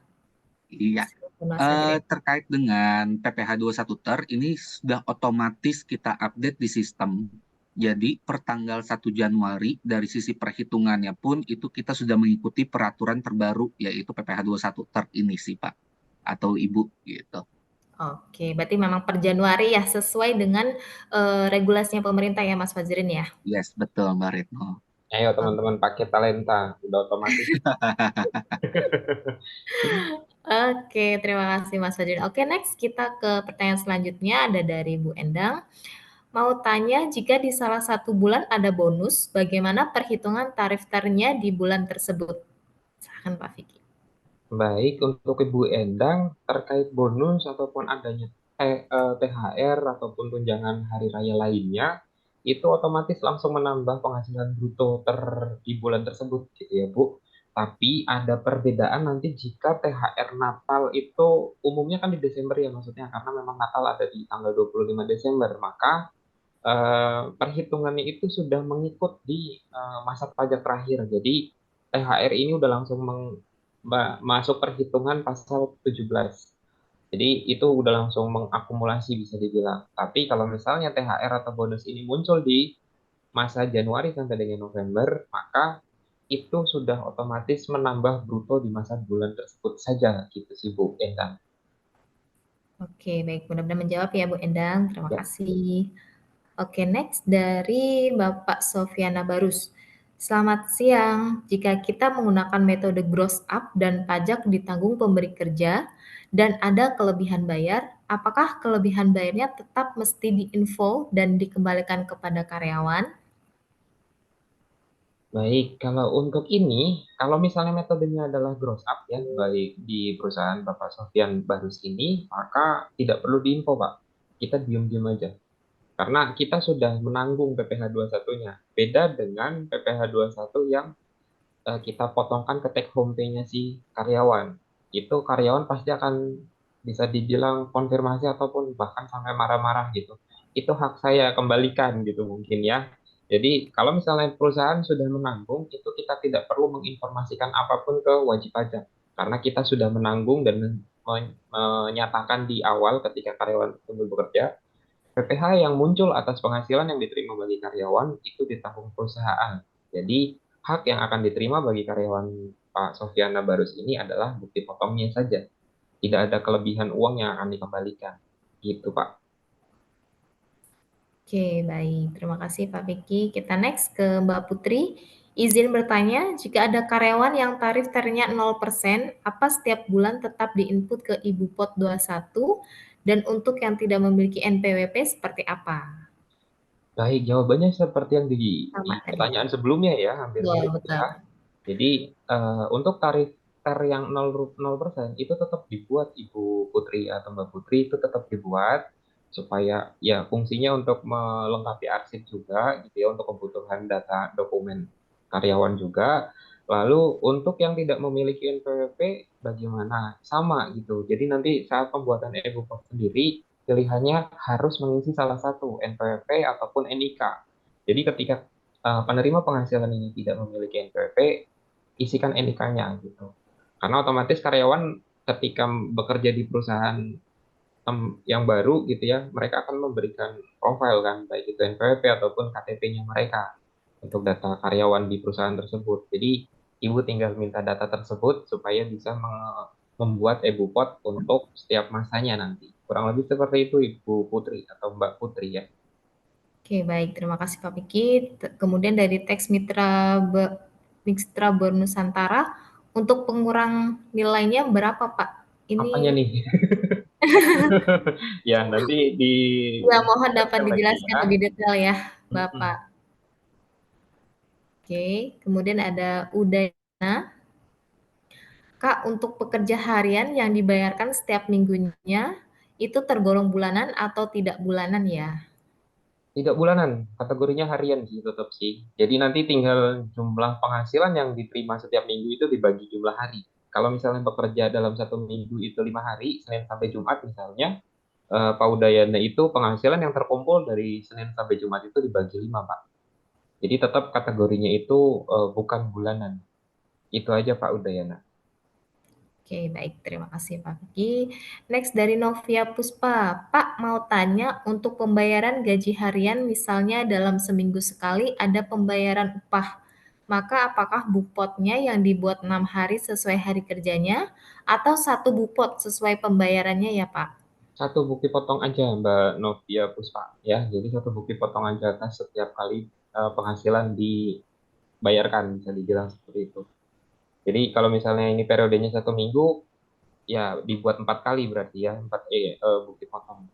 Iya. Silakan Mas Fajri. Terkait dengan PPh 21 Ter, ini sudah otomatis kita update di sistem. Jadi per tanggal 1 Januari dari sisi perhitungannya pun itu kita sudah mengikuti peraturan terbaru yaitu PPh 21 Ter ini sih Pak atau Ibu gitu. Oke, berarti memang per Januari ya, sesuai dengan regulasinya pemerintah ya Mas Fajrin ya? Yes, betul Mbak Retno. Ayo teman-teman pakai talenta, udah otomatis. Oke, terima kasih Mas Fajrin. Oke, next kita ke pertanyaan selanjutnya ada dari Bu Endang. Mau tanya, jika di salah satu bulan ada bonus, bagaimana perhitungan tarif ternya di bulan tersebut? Silakan Pak Vicky. Baik, untuk Ibu Endang terkait bonus ataupun adanya THR ataupun tunjangan hari raya lainnya, itu otomatis langsung menambah penghasilan bruto di bulan tersebut gitu ya Bu. Tapi ada perbedaan nanti jika THR Natal itu umumnya kan di Desember ya maksudnya karena memang Natal ada di tanggal 25 Desember, maka perhitungannya itu sudah mengikut di masa pajak terakhir. Jadi THR ini udah langsung masuk perhitungan pasal 17. Jadi itu udah langsung mengakumulasi bisa dibilang. Tapi kalau misalnya THR atau bonus ini muncul di masa Januari sampai dengan November, maka itu sudah otomatis menambah bruto di masa bulan tersebut saja gitu sih Bu Endang. Oke, baik. Mudah-mudahan menjawab ya Bu Endang. Terima Ya. kasih. Oke, next dari Bapak Sofiana Barus. Selamat siang. Jika kita menggunakan metode gross up dan pajak ditanggung pemberi kerja dan ada kelebihan bayar, apakah kelebihan bayarnya tetap mesti diinfo dan dikembalikan kepada karyawan? Baik, kalau untuk ini, kalau misalnya metodenya adalah gross up ya, baik di perusahaan Bapak Sofian Barus ini, maka tidak perlu diinfo Pak. Kita diem-diem aja. Karena kita sudah menanggung PPh 21-nya. Beda dengan PPh 21 yang kita potongkan ke take home pay-nya si karyawan. Itu karyawan pasti akan bisa dibilang konfirmasi ataupun bahkan sampai marah-marah gitu. Itu hak saya kembalikan gitu mungkin ya. Jadi kalau misalnya perusahaan sudah menanggung, itu kita tidak perlu menginformasikan apapun ke wajib pajak. Karena kita sudah menanggung dan menyatakan di awal ketika karyawan tersebut bekerja, PPh yang muncul atas penghasilan yang diterima bagi karyawan itu ditanggung perusahaan. Jadi hak yang akan diterima bagi karyawan Pak Sofiana Barus ini adalah bukti potongnya saja. Tidak ada kelebihan uang yang akan dikembalikan. Gitu Pak. Oke, baik. Terima kasih Pak Vicky. Kita next ke Mbak Putri. Izin bertanya, jika ada karyawan yang tarif ternya 0%, apa setiap bulan tetap diinput ke Ibu Pot 21? Dan untuk yang tidak memiliki NPWP seperti apa? Baik, jawabannya seperti yang di Sama tadi. pertanyaan sebelumnya ya, hampir Betul, mirip betul. ya. Jadi untuk tarif yang 0% itu tetap dibuat Ibu Putri atau Mbak Putri itu tetap dibuat. supaya ya fungsinya untuk melengkapi arsip juga gitu ya, untuk kebutuhan data dokumen karyawan juga. Lalu untuk yang tidak memiliki NPWP bagaimana? Sama gitu. Jadi nanti saat pembuatan e-Bupot sendiri pilihannya harus mengisi salah satu NPWP ataupun NIK. Jadi ketika penerima penghasilan ini tidak memiliki NPWP, isikan NIK-nya gitu. Karena otomatis karyawan ketika bekerja di perusahaan yang baru gitu ya, mereka akan memberikan profil kan, baik itu NPWP ataupun KTP-nya mereka untuk data karyawan di perusahaan tersebut. Jadi ibu tinggal minta data tersebut supaya bisa membuat e-Bupot untuk setiap masanya nanti. Kurang lebih seperti itu Ibu Putri atau Mbak Putri ya. Oke, baik. Terima kasih Pak Piki. Kemudian dari teks Mitra Bernusantara, untuk pengurang nilainya berapa Pak? Apanya Ini nih? Ya, nanti ya mohon dapat dijelaskan lagi dijelaskan ya. lebih detail ya Mm-mm. Bapak. Oke, kemudian ada Udayana. Kak, untuk pekerja harian yang dibayarkan setiap minggunya, itu tergolong bulanan atau tidak bulanan ya? Tidak bulanan, kategorinya harian sih tetap sih. Jadi nanti tinggal jumlah penghasilan yang diterima setiap minggu itu dibagi jumlah hari. Kalau misalnya bekerja dalam satu minggu itu 5 hari, Senin sampai Jumat misalnya, Pak Udayana itu penghasilan yang terkumpul dari Senin sampai Jumat itu dibagi 5, Pak. Jadi tetap kategorinya itu bukan bulanan. Itu aja Pak Udayana. Oke, baik. Terima kasih Pak Vicky. Next dari Novia Puspa. Pak, mau tanya untuk pembayaran gaji harian misalnya dalam seminggu sekali ada pembayaran upah. Maka apakah bupotnya yang dibuat 6 hari sesuai hari kerjanya atau satu bupot sesuai pembayarannya ya Pak? Satu bukti potong aja Mbak Novia Puspa ya. Jadi satu bukti potong aja atas setiap kali penghasilan dibayarkan, bisa dibilang seperti itu. Jadi kalau misalnya ini periodenya satu minggu, ya dibuat 4 kali berarti ya, bukti potong.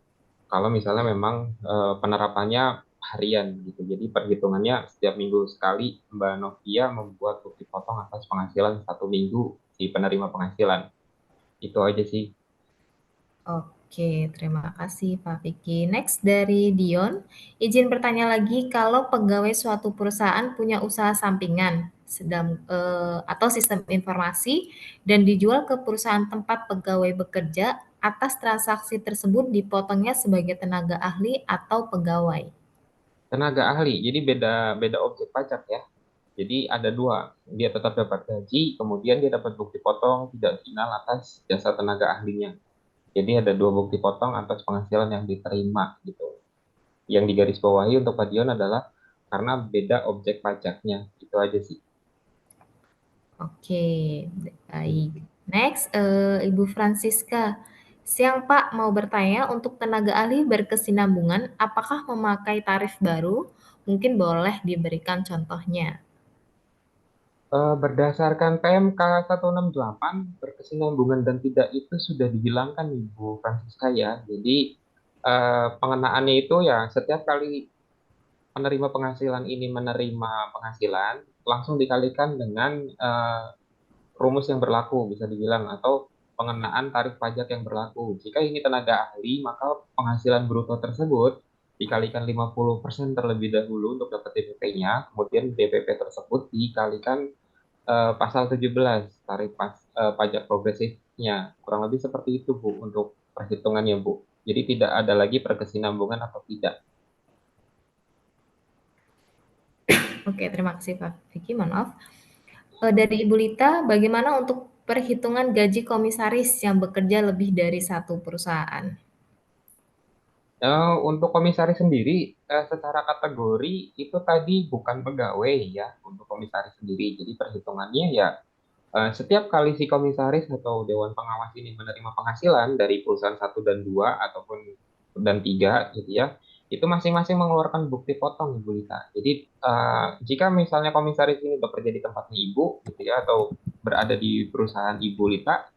Kalau misalnya memang penerapannya harian gitu, jadi perhitungannya setiap minggu sekali Mbak Novia membuat bukti potong atas penghasilan satu minggu si penerima penghasilan. Itu aja sih. Oke, terima kasih Pak Vicky. Next dari Dion, izin bertanya lagi kalau pegawai suatu perusahaan punya usaha sampingan atau sistem informasi dan dijual ke perusahaan tempat pegawai bekerja, atas transaksi tersebut dipotongnya sebagai tenaga ahli atau pegawai. Tenaga ahli, jadi beda beda objek pajak ya. Jadi ada dua, dia tetap dapat gaji, kemudian dia dapat bukti potong tidak final atas jasa tenaga ahlinya. Jadi ada dua bukti potong atas penghasilan yang diterima gitu. Yang digarisbawahi untuk Pak Dion adalah karena beda objek pajaknya. Itu aja sih. Oke, baik. Next, Ibu Francisca. Siang Pak, mau bertanya untuk tenaga ahli berkesinambungan, apakah memakai tarif baru? Mungkin boleh diberikan contohnya. Berdasarkan PMK 168, berkesinambungan dan tidak itu sudah dihilangkan Ibu Francisca ya. Jadi pengenaannya itu ya setiap kali penerima penghasilan ini menerima penghasilan, langsung dikalikan dengan rumus yang berlaku, bisa dibilang, atau pengenaan tarif pajak yang berlaku. Jika ini tenaga ahli, maka penghasilan bruto tersebut dikalikan 50% terlebih dahulu untuk dapat DPP-nya, kemudian DPP tersebut dikalikan pasal 17 tarif pajak progresifnya. Kurang lebih seperti itu Bu untuk perhitungannya Bu. Jadi tidak ada lagi perkesinambungan atau tidak. Oke, terima kasih Pak Vicky, mohon maaf. Dari Ibu Lita, bagaimana untuk perhitungan gaji komisaris yang bekerja lebih dari satu perusahaan? Untuk komisaris sendiri, secara kategori itu tadi bukan pegawai ya untuk komisaris sendiri. Jadi perhitungannya ya setiap kali si komisaris atau dewan pengawas ini menerima penghasilan dari perusahaan satu dan dua ataupun dan tiga gitu ya, itu masing-masing mengeluarkan bukti potong Ibu Lita. Jadi jika misalnya komisaris ini bekerja di tempatnya Ibu gitu ya atau berada di perusahaan Ibu Lita,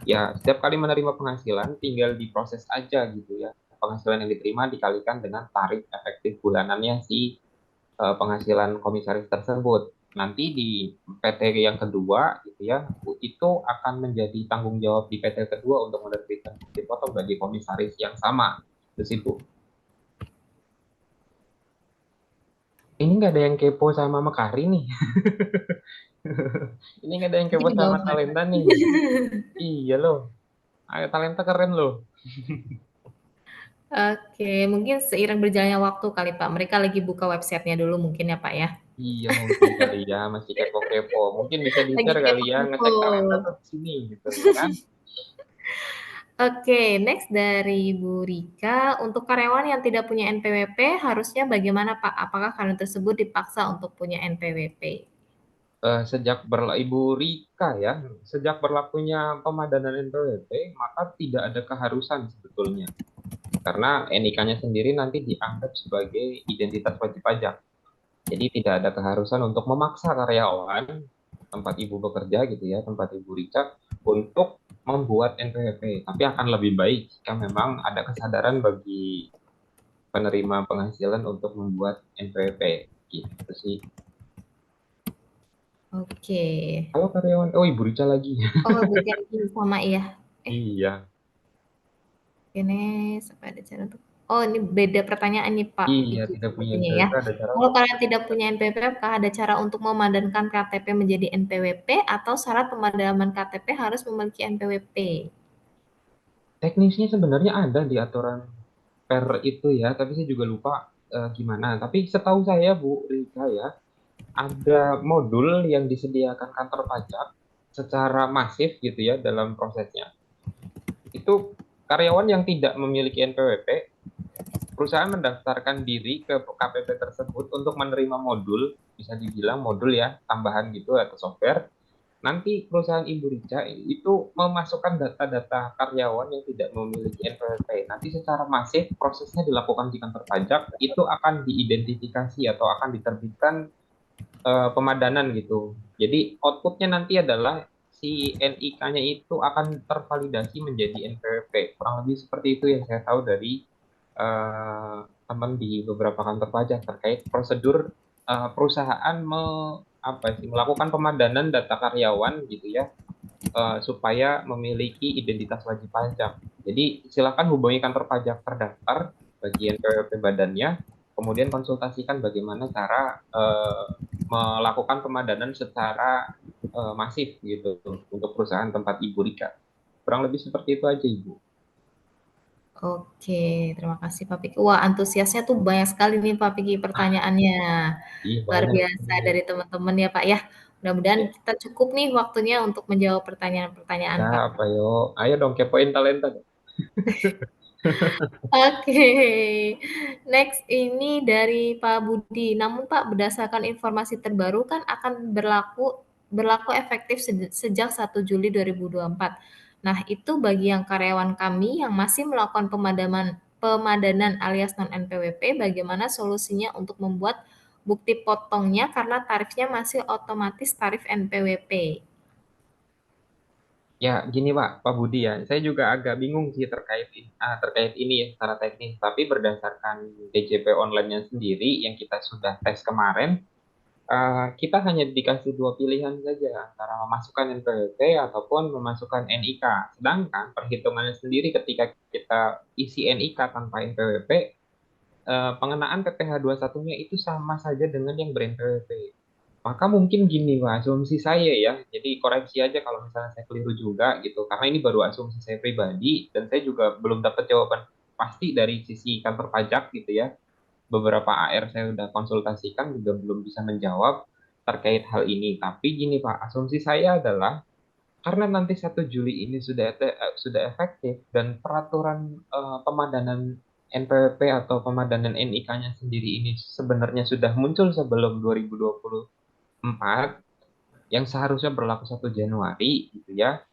ya setiap kali menerima penghasilan tinggal diproses aja gitu ya. Penghasilan yang diterima dikalikan dengan tarif efektif bulanannya si penghasilan komisaris tersebut. Nanti di PT yang kedua gitu ya, itu akan menjadi tanggung jawab di PT kedua untuk menerbitkan bukti potong bagi komisaris yang sama. Terus Ibu, ini nggak ada yang kepo sama Mekari nih. Ini nggak ada yang Itu kepo sama jawabannya. Talenta nih. Iya loh, ayo Talenta keren loh. Oke, mungkin seiring berjalannya waktu kali Pak, mereka lagi buka websitenya dulu mungkin ya Pak ya? Iya mungkin kali ya, masih kepo-kepo. Mungkin bisa Lagi di-share kali ya, kepo-kepo. ngecek Talenta tuh di sini gitu ya kan. Oke, next dari Bu Rika, untuk karyawan yang tidak punya NPWP harusnya bagaimana Pak? Apakah karyawan tersebut dipaksa untuk punya NPWP? Ibu Rika ya, sejak berlakunya pemadanan NPWP, maka tidak ada keharusan sebetulnya. Karena NIK-nya sendiri nanti dianggap sebagai identitas wajib pajak. Jadi tidak ada keharusan untuk memaksa karyawan tempat ibu bekerja gitu ya, tempat ibu Rika untuk membuat NPWP. Tapi akan lebih baik jika memang ada kesadaran bagi penerima penghasilan untuk membuat NPWP gitu sih. Oke. Kalau karyawan, oh ibu Rika lagi. Oh, bukan ini sama ya. Eh, Iya, ini sampai ada cara untuk. Oh, ini beda pertanyaan nih Pak iya Vicky tidak punya sepertinya ya. NPWP ada cara Kalau untuk kalian tidak punya NPWP, apakah ada cara untuk memadankan KTP menjadi NPWP atau syarat pemadaman KTP harus memiliki NPWP? teknisnya sebenarnya ada di aturan per itu ya, tapi saya juga lupa gimana. Tapi setahu saya Bu Rika ya, ada modul yang disediakan kantor pajak secara masif gitu ya dalam prosesnya. Itu karyawan yang tidak memiliki NPWP, perusahaan mendaftarkan diri ke KPP tersebut untuk menerima modul, bisa dibilang modul ya, tambahan gitu atau software. Nanti perusahaan Ibu Rica itu memasukkan data-data karyawan yang tidak memiliki NPWP. Nanti secara masif prosesnya dilakukan di kantor pajak, itu akan diidentifikasi atau akan diterbitkan pemadanan gitu. Jadi outputnya nanti adalah si NIK-nya itu akan tervalidasi menjadi NPWP. Kurang lebih seperti itu yang saya tahu dari teman di beberapa kantor pajak terkait prosedur perusahaan melakukan pemadanan data karyawan gitu ya supaya memiliki identitas wajib pajak. Jadi silakan hubungi kantor pajak terdaftar bagian PWP badannya, kemudian konsultasikan bagaimana cara melakukan pemadanan secara masif gitu untuk perusahaan tempat Ibu Rika. Kurang lebih seperti itu aja Ibu. Oke, terima kasih Pak Piki. Wah, antusiasnya tuh banyak sekali nih Pak Piki pertanyaannya. Iya Luar banyak. biasa dari teman-teman ya Pak ya. Mudah-mudahan Ya, kita cukup nih waktunya untuk menjawab pertanyaan-pertanyaan ya Pak. apa yo? Ayo dong kepoin talenta dong. Oke, next ini dari Pak Budi. Namun Pak, berdasarkan informasi terbaru kan akan berlaku efektif sejak 1 Juli 2024. Nah, itu bagi yang karyawan kami yang masih melakukan pemadanan alias non NPWP, bagaimana solusinya untuk membuat bukti potongnya karena tarifnya masih otomatis tarif NPWP. Ya, gini Pak Budi ya, saya juga agak bingung sih terkait ini ya secara teknis. Tapi berdasarkan DJP online-nya sendiri yang kita sudah tes kemarin, kita hanya dikasih dua pilihan saja antara memasukkan NPWP ataupun memasukkan NIK. Sedangkan perhitungannya sendiri ketika kita isi NIK tanpa NPWP, pengenaan PPh 21-nya itu sama saja dengan yang ber-NPWP. Maka mungkin gini Pak, asumsi saya ya, jadi koreksi aja kalau misalnya saya keliru juga gitu, karena ini baru asumsi saya pribadi, dan saya juga belum dapat jawaban pasti dari sisi kantor pajak gitu ya. Beberapa AR saya udah konsultasikan juga belum bisa menjawab terkait hal ini. Tapi gini Pak, asumsi saya adalah karena nanti 1 Juli ini sudah efektif dan peraturan pemadanan NPWP atau pemadanan NIK-nya sendiri ini sebenarnya sudah muncul sebelum 2024 yang seharusnya berlaku 1 Januari gitu ya.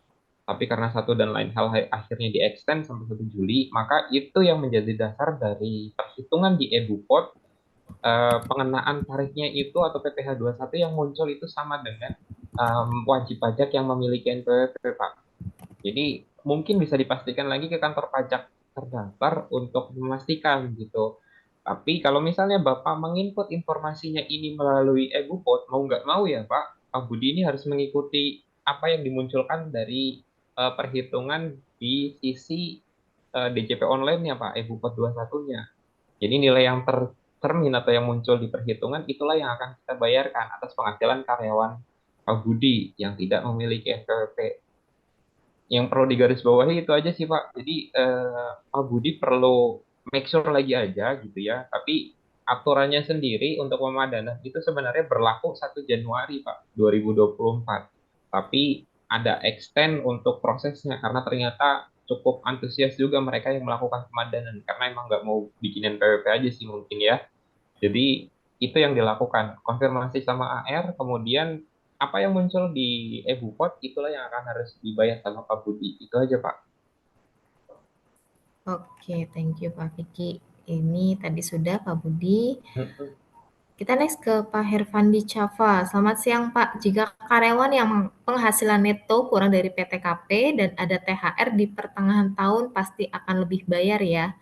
Tapi karena satu dan lain hal akhirnya di-extend sampai 1 Juli, maka itu yang menjadi dasar dari perhitungan di EduPort pengenaan tarifnya itu atau PPh 21 yang muncul itu sama dengan wajib pajak yang memiliki NPWP, Pak. Jadi mungkin bisa dipastikan lagi ke kantor pajak terdaftar untuk memastikan gitu. Tapi kalau misalnya Bapak menginput informasinya ini melalui EduPort, mau nggak mau ya Pak Budi ini harus mengikuti apa yang dimunculkan dari perhitungan di sisi DJP online-nya Pak, e-Bupot 21-nya. Jadi nilai yang tercermin atau yang muncul di perhitungan itulah yang akan kita bayarkan atas penghasilan karyawan Pak Budi yang tidak memiliki NPWP. Yang perlu digarisbawahi itu aja sih Pak. Jadi Pak Budi perlu make sure lagi aja gitu ya. Tapi aturannya sendiri untuk pemadanan itu sebenarnya berlaku 1 Januari Pak 2024. Tapi ada extend untuk prosesnya karena ternyata cukup antusias juga mereka yang melakukan pemadanan karena emang nggak mau bikinin PWP aja sih mungkin ya. Jadi itu yang dilakukan, konfirmasi sama AR, kemudian apa yang muncul di e-Bupot itulah yang akan harus dibayar sama Pak Budi. Itu aja Pak. Oke, thank you Pak Vicky. Ini tadi sudah Pak Budi. Mm-mm. Kita next ke Pak Herfandi Chava. Selamat siang Pak. Jika karyawan yang penghasilan neto kurang dari PTKP dan ada THR di pertengahan tahun pasti akan lebih bayar ya.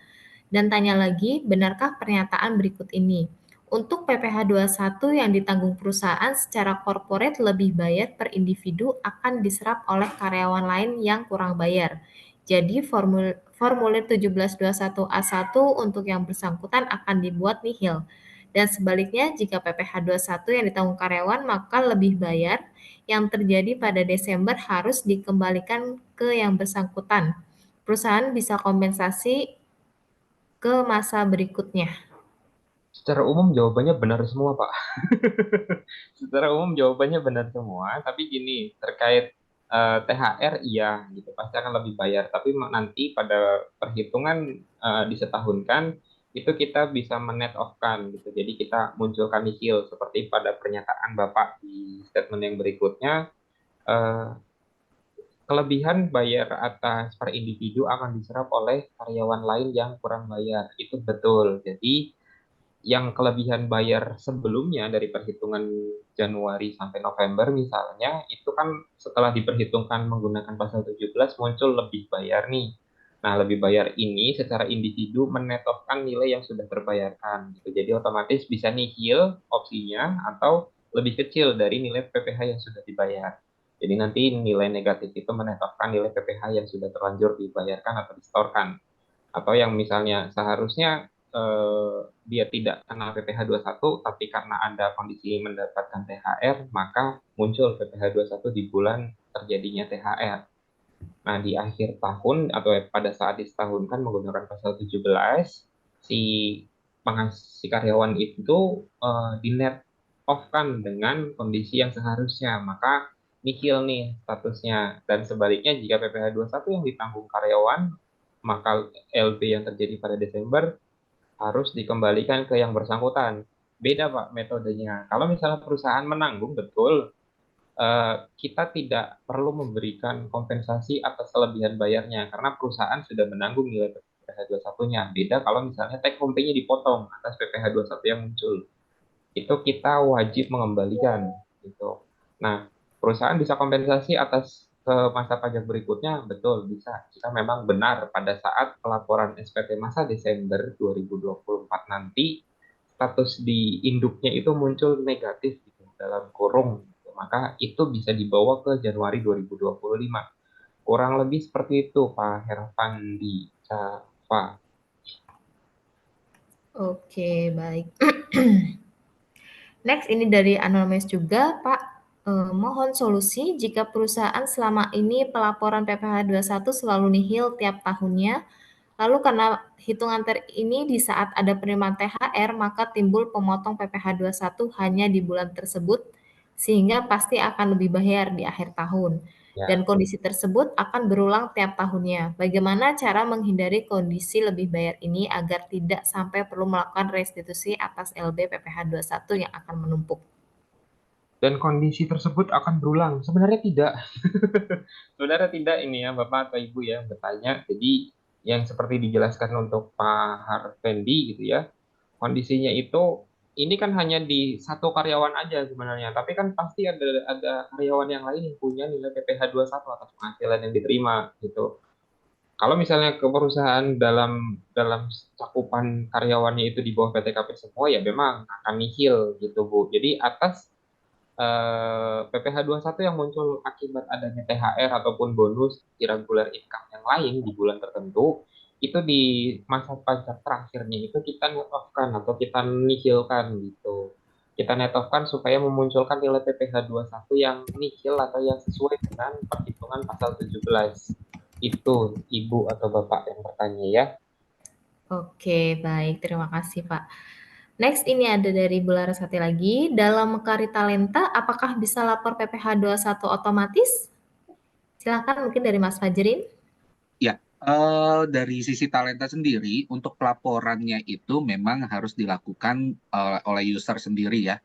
Dan tanya lagi, benarkah pernyataan berikut ini? Untuk PPh 21 yang ditanggung perusahaan secara korporat lebih bayar per individu akan diserap oleh karyawan lain yang kurang bayar. Jadi formulir 1721A1 untuk yang bersangkutan akan dibuat nihil. Dan sebaliknya, jika PPh 21 yang ditanggung karyawan maka lebih bayar yang terjadi pada Desember harus dikembalikan ke yang bersangkutan. Perusahaan bisa kompensasi ke masa berikutnya. Secara umum jawabannya benar semua Pak. Secara umum jawabannya benar semua, tapi gini, terkait THR iya gitu, pasti akan lebih bayar. Tapi nanti pada perhitungan disetahunkan itu kita bisa menet off-kan gitu. Jadi kita munculkan nihil seperti pada pernyataan Bapak di statement yang berikutnya. eh, Kelebihan bayar atas per individu akan diserap oleh karyawan lain yang kurang bayar. Itu betul. Jadi yang kelebihan bayar sebelumnya dari perhitungan Januari sampai November misalnya, itu kan setelah diperhitungkan menggunakan pasal 17 muncul lebih bayar nih. Nah, lebih bayar ini secara individu menetopkan nilai yang sudah terbayarkan gitu. Jadi otomatis bisa nihil opsinya atau lebih kecil dari nilai PPh yang sudah dibayar. Jadi nanti nilai negatif itu menetapkan nilai PPh yang sudah terlanjur dibayarkan atau disetorkan. Atau yang misalnya seharusnya dia tidak kena PPh 21, tapi karena ada kondisi mendapatkan THR, maka muncul PPh 21 di bulan terjadinya THR. Nah, di akhir tahun atau pada saat disetahunkan menggunakan pasal 17, si si karyawan itu di net off-kan dengan kondisi yang seharusnya, maka nihil nih statusnya. Dan sebaliknya jika PPh 21 yang ditanggung karyawan, maka LB yang terjadi pada Desember harus dikembalikan ke yang bersangkutan. Beda Pak metodenya. Kalau misalnya perusahaan menanggung, betul, kita tidak perlu memberikan kompensasi atas kelebihan bayarnya karena perusahaan sudah menanggung nilai PPh 21-nya. Beda kalau misalnya take home pay-nya dipotong atas PPh 21 yang muncul. Itu kita wajib mengembalikan gitu. Nah, perusahaan bisa kompensasi atas ke masa pajak berikutnya, betul bisa. Jika memang benar pada saat pelaporan SPT masa Desember 2024 nanti status di induknya itu muncul negatif gitu, dalam kurung gitu. Maka itu bisa dibawa ke Januari 2025. Kurang lebih seperti itu Pak Herfandi Cava. Oke, baik. Next, ini dari Anonymous juga, Pak. Mohon solusi jika perusahaan selama ini pelaporan PPh 21 selalu nihil tiap tahunnya, lalu karena hitungan ini di saat ada penerimaan THR, maka timbul pemotong PPh 21 hanya di bulan tersebut, sehingga pasti akan lebih bayar di akhir tahun. Dan Ya. kondisi tersebut akan berulang tiap tahunnya. Bagaimana cara menghindari kondisi lebih bayar ini agar tidak sampai perlu melakukan restitusi atas LB PPh 21 yang akan menumpuk? Dan kondisi tersebut akan berulang. Sebenarnya tidak. Sebenarnya tidak ini ya Bapak atau Ibu ya bertanya. Jadi yang seperti dijelaskan untuk Pak Harvendi gitu ya. Kondisinya itu ini kan hanya di satu karyawan aja sebenarnya. Tapi kan pasti ada karyawan yang lain yang punya nilai PPh 21 atas penghasilan yang diterima gitu. Kalau misalnya ke perusahaan dalam dalam cakupan karyawannya itu di bawah PTKP semua ya memang akan nihil gitu Bu. Jadi atas PPh 21 yang muncul akibat adanya THR ataupun bonus irregular income yang lain di bulan tertentu, itu di masa pajak terakhirnya itu kita net off-kan atau kita nihilkan gitu. Kita net off-kan supaya memunculkan nilai PPh 21 yang nihil atau yang sesuai dengan perhitungan pasal 17. Itu Ibu atau Bapak yang bertanya ya. Oke, baik. Terima kasih, Pak. Next, ini ada dari Bu Larasati lagi. Dalam Mekari Talenta, apakah bisa lapor PPh 21 otomatis? Silakan mungkin dari Mas Fajrin. Ya, dari sisi talenta sendiri, untuk pelaporannya itu memang harus dilakukan oleh user sendiri ya.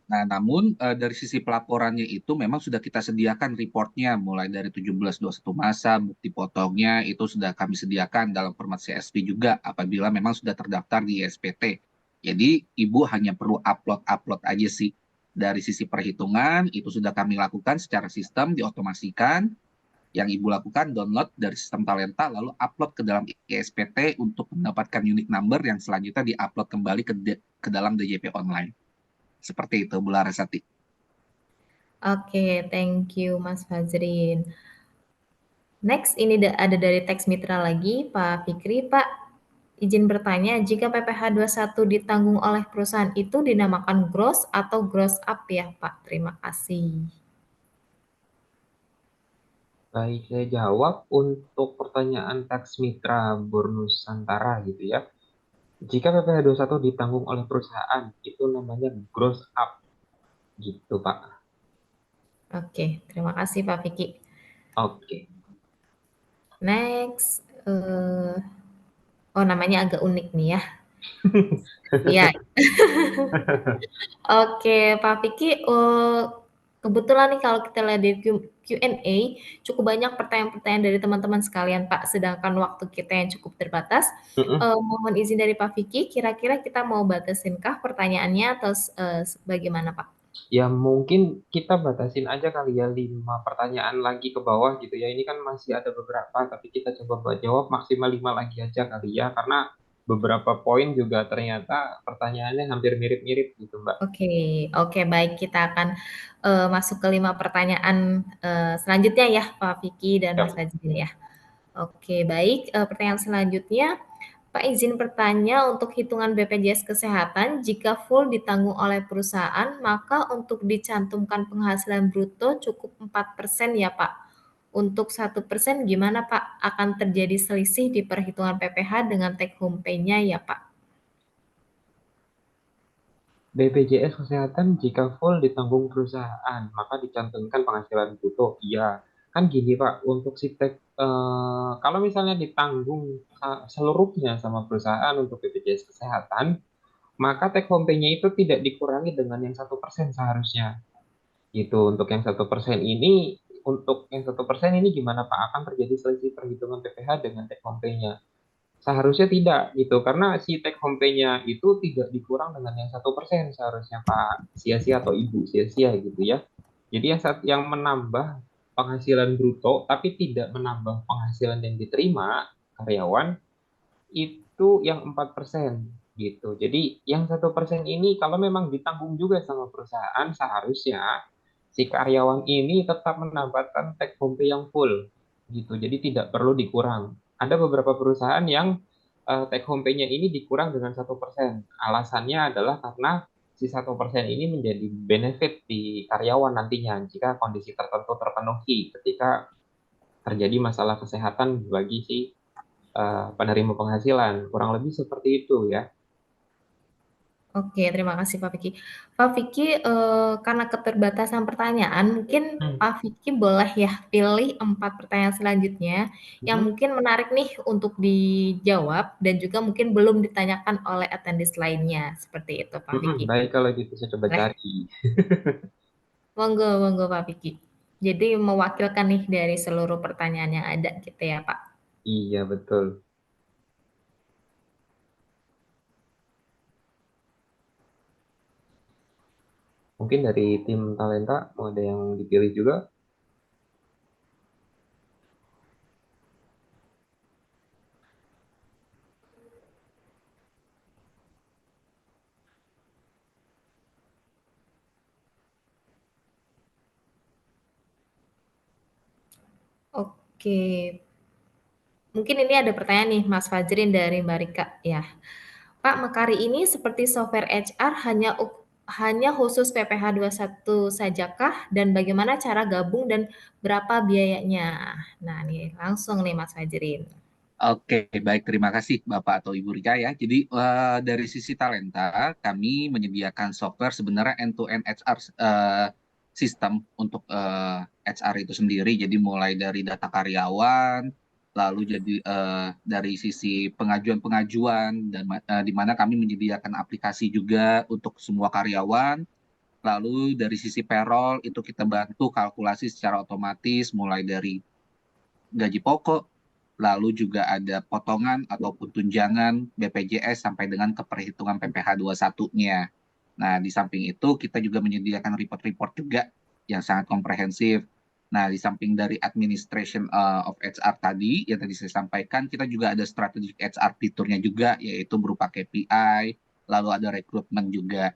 Nah, namun dari sisi pelaporannya itu memang sudah kita sediakan reportnya, mulai dari 1721 masa, bukti potongnya itu sudah kami sediakan dalam format CSV juga apabila memang sudah terdaftar di SPT. Jadi, Ibu hanya perlu upload-upload aja sih. Dari sisi perhitungan, itu sudah kami lakukan secara sistem, diotomasikan. Yang Ibu lakukan, download dari sistem Talenta, lalu upload ke dalam ISPT untuk mendapatkan unique number yang selanjutnya di-upload kembali ke dalam DJP online. Seperti itu, Bu Larasati. Oke, thank you Mas Fajrin. Next, ini ada dari teks mitra lagi, Pak Fikri. Pak, izin bertanya, jika PPh 21 ditanggung oleh perusahaan itu dinamakan gross atau gross up ya, Pak? Terima kasih. Baik, saya jawab untuk pertanyaan teks mitra Bornusantara gitu ya. Jika PPh 21 ditanggung oleh perusahaan, itu namanya gross up gitu, Pak. Oke, terima kasih Pak Fikri. Oke. Next, oh namanya agak unik nih ya. Iya. Oke, Pak Fikri, kebetulan nih kalau kita lihat di Q&A, cukup banyak pertanyaan-pertanyaan dari teman-teman sekalian, Pak. Sedangkan waktu kita yang cukup terbatas, mohon izin dari Pak Fikri, kira-kira kita mau batasinkah pertanyaannya atau bagaimana, Pak? Ya mungkin kita batasin aja kali ya 5 pertanyaan lagi ke bawah gitu ya. Ini kan masih ada beberapa, tapi kita coba buat jawab maksimal 5 lagi aja kali ya. Karena beberapa poin juga ternyata pertanyaannya hampir mirip-mirip gitu, Mbak. Oke, oke baik kita akan masuk ke 5 pertanyaan selanjutnya ya Pak Fikri dan Mas Ya. Fajrin ya. Oke baik, pertanyaan selanjutnya Pak izin bertanya untuk hitungan BPJS Kesehatan jika full ditanggung oleh perusahaan maka untuk dicantumkan penghasilan bruto cukup 4% ya Pak. Untuk 1% gimana Pak? Akan terjadi selisih di perhitungan PPh dengan take home pay-nya ya Pak? BPJS Kesehatan jika full ditanggung perusahaan, maka dicantumkan penghasilan bruto. Iya, kan gini Pak, untuk si kalau misalnya ditanggung seluruhnya sama perusahaan untuk BPJS Kesehatan, maka take home pay-nya itu tidak dikurangi dengan yang 1% seharusnya. Gitu, untuk yang 1% ini gimana Pak? Akan terjadi selisih perhitungan PPh dengan take home pay-nya. Seharusnya tidak gitu, karena si take home pay-nya itu tidak dikurang dengan yang 1% seharusnya Pak sia-sia atau Ibu sia-sia gitu ya. Jadi yang menambah penghasilan bruto tapi tidak menambah penghasilan yang diterima karyawan itu yang 4% gitu. Jadi yang 1% ini kalau memang ditanggung juga sama perusahaan seharusnya si karyawan ini tetap mendapatkan take home pay yang full gitu. Jadi tidak perlu dikurang. Ada beberapa perusahaan yang take home pay-nya ini dikurang dengan 1%. Alasannya adalah karena si 1% ini menjadi benefit di karyawan nantinya jika kondisi tertentu terpenuhi ketika terjadi masalah kesehatan bagi si penerima penghasilan. Kurang lebih seperti itu ya. Oke, terima kasih Pak Vicky. Pak Vicky, karena keterbatasan pertanyaan, mungkin Hmm. Pak Vicky boleh ya pilih 4 pertanyaan selanjutnya yang Mhm. mungkin menarik nih untuk dijawab dan juga mungkin belum ditanyakan oleh attendees lainnya, seperti itu Pak Mhm, Vicky. baik kalau gitu saya coba Boleh? cari. Monggo monggo Pak Vicky. Jadi mewakilkan nih dari seluruh pertanyaan yang ada gitu ya Pak. Iya betul. Mungkin dari tim talenta mau ada yang dipilih juga. Oke, Mungkin ini ada pertanyaan nih Mas Fajrin dari Mbak Rika ya. Pak, Mekari ini seperti software HR hanya khusus PPH 21 sajakah dan bagaimana cara gabung dan berapa biayanya? Nah, nih langsung nih Mas Fajrin. Oke, baik. Terima kasih Bapak atau Ibu Rika ya. Jadi dari sisi talenta, kami menyediakan software sebenarnya end-to-end HR sistem untuk HR itu sendiri. Jadi mulai dari data karyawan, lalu jadi dari sisi pengajuan-pengajuan dan di mana kami menyediakan aplikasi juga untuk semua karyawan. Lalu dari sisi payroll itu kita bantu kalkulasi secara otomatis mulai dari gaji pokok, lalu juga ada potongan ataupun tunjangan BPJS sampai dengan keperhitungan PPh 21-nya. Nah, di samping itu kita juga menyediakan report-report juga yang sangat komprehensif. Nah, di samping dari administration of HR tadi yang tadi saya sampaikan, kita juga ada strategic HR fiturnya juga, yaitu berupa KPI, lalu ada rekrutmen juga.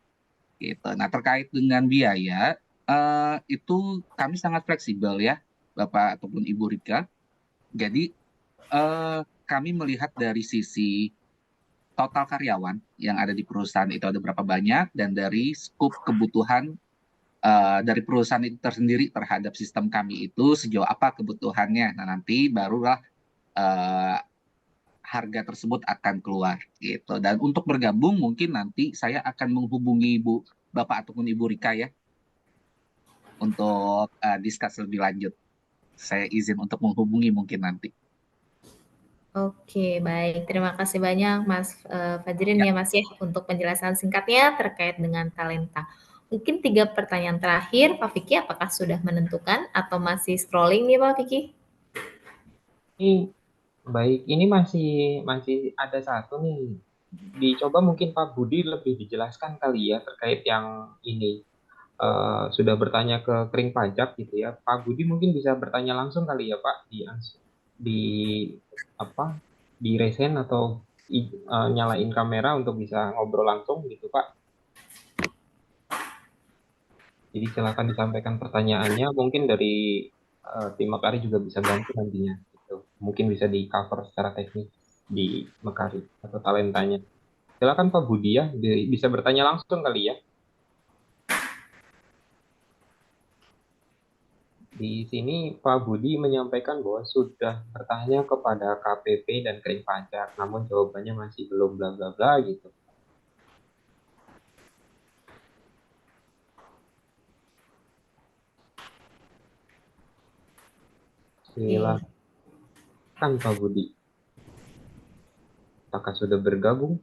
Gitu. Nah, terkait dengan biaya, itu kami sangat fleksibel ya, Bapak ataupun Ibu Rika. Jadi kami melihat dari sisi total karyawan yang ada di perusahaan itu ada berapa banyak dan dari skop kebutuhan dari perusahaan itu tersendiri terhadap sistem kami itu sejauh apa kebutuhannya. Nah, nanti barulah eh, harga tersebut akan keluar gitu. Dan untuk bergabung mungkin nanti saya akan menghubungi Bapak ataupun Ibu Rika ya untuk discuss lebih lanjut. Saya izin untuk menghubungi mungkin nanti. Oke, baik. Terima kasih banyak Mas Fajrin Ya. ya Mas ya untuk penjelasan singkatnya terkait dengan talenta. Mungkin 3 pertanyaan terakhir, Pak Vicky apakah sudah menentukan atau masih scrolling nih Pak Vicky? Ini baik, ini masih masih ada satu nih. Dicoba mungkin Pak Budi lebih dijelaskan kali ya terkait yang ini. Sudah bertanya ke kering pajak gitu ya. Pak Budi mungkin bisa bertanya langsung kali ya Pak di apa di resen atau nyalain kamera untuk bisa ngobrol langsung gitu Pak. Jadi silakan disampaikan pertanyaannya. Mungkin dari tim Mekari juga bisa bantu nantinya. Gitu. Mungkin bisa di cover secara teknis di Mekari atau talentanya. Silakan Pak Budi ya, bisa bertanya langsung kali ya. Di sini Pak Budi menyampaikan bahwa sudah bertanya kepada KPP dan kering pajak, namun jawabannya masih belum bla bla bla gitu. Oke. Silakan Pak Budi. Apakah sudah bergabung?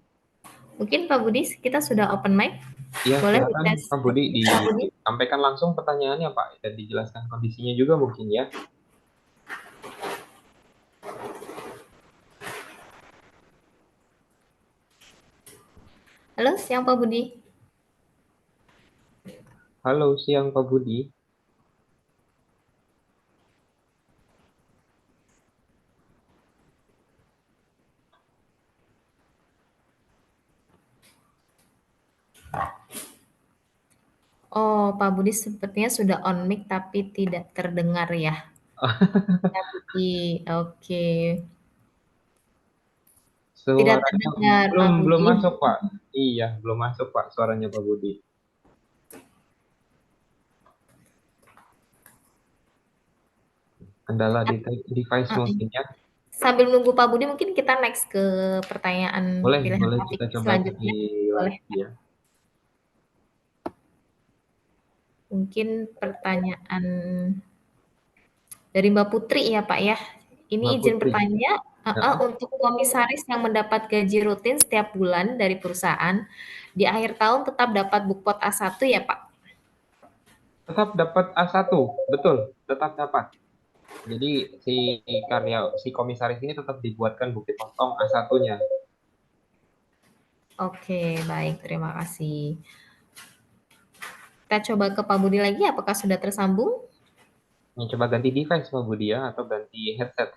Mungkin Pak Budi kita sudah open mic. Ya, Boleh silakan dites Pak Budi Pak Budi? disampaikan langsung pertanyaannya Pak dan dijelaskan kondisinya juga mungkin ya. Halo, siang Pak Budi. Halo, siang Pak Budi. Oh, Pak Budi sepertinya sudah on mic tapi tidak terdengar ya. Pak Budi, oke. Tidak Suaranya terdengar belum Pak belum Budi. masuk Pak. Iya, belum masuk Pak suaranya Pak Budi. Kendala di device mungkin ya. Sambil menunggu Pak Budi mungkin kita next ke pertanyaan Boleh, pilihan boleh topik kita coba cari selanjutnya. Boleh. lagi ya. Mungkin pertanyaan dari Mbak Putri ya, Pak, ya. Ini Mbak izin Putri. bertanya, Heeh. untuk komisaris yang mendapat gaji rutin setiap bulan dari perusahaan, di akhir tahun tetap dapat bukpot A1 ya, Pak? Tetap dapat A1, betul, tetap dapat. Jadi si komisaris ini tetap dibuatkan bukti potong A1-nya. Oke, baik, terima kasih. Kita coba ke Pak Budi lagi, apakah sudah tersambung? Ini coba ganti device Pak Budi ya atau ganti headset.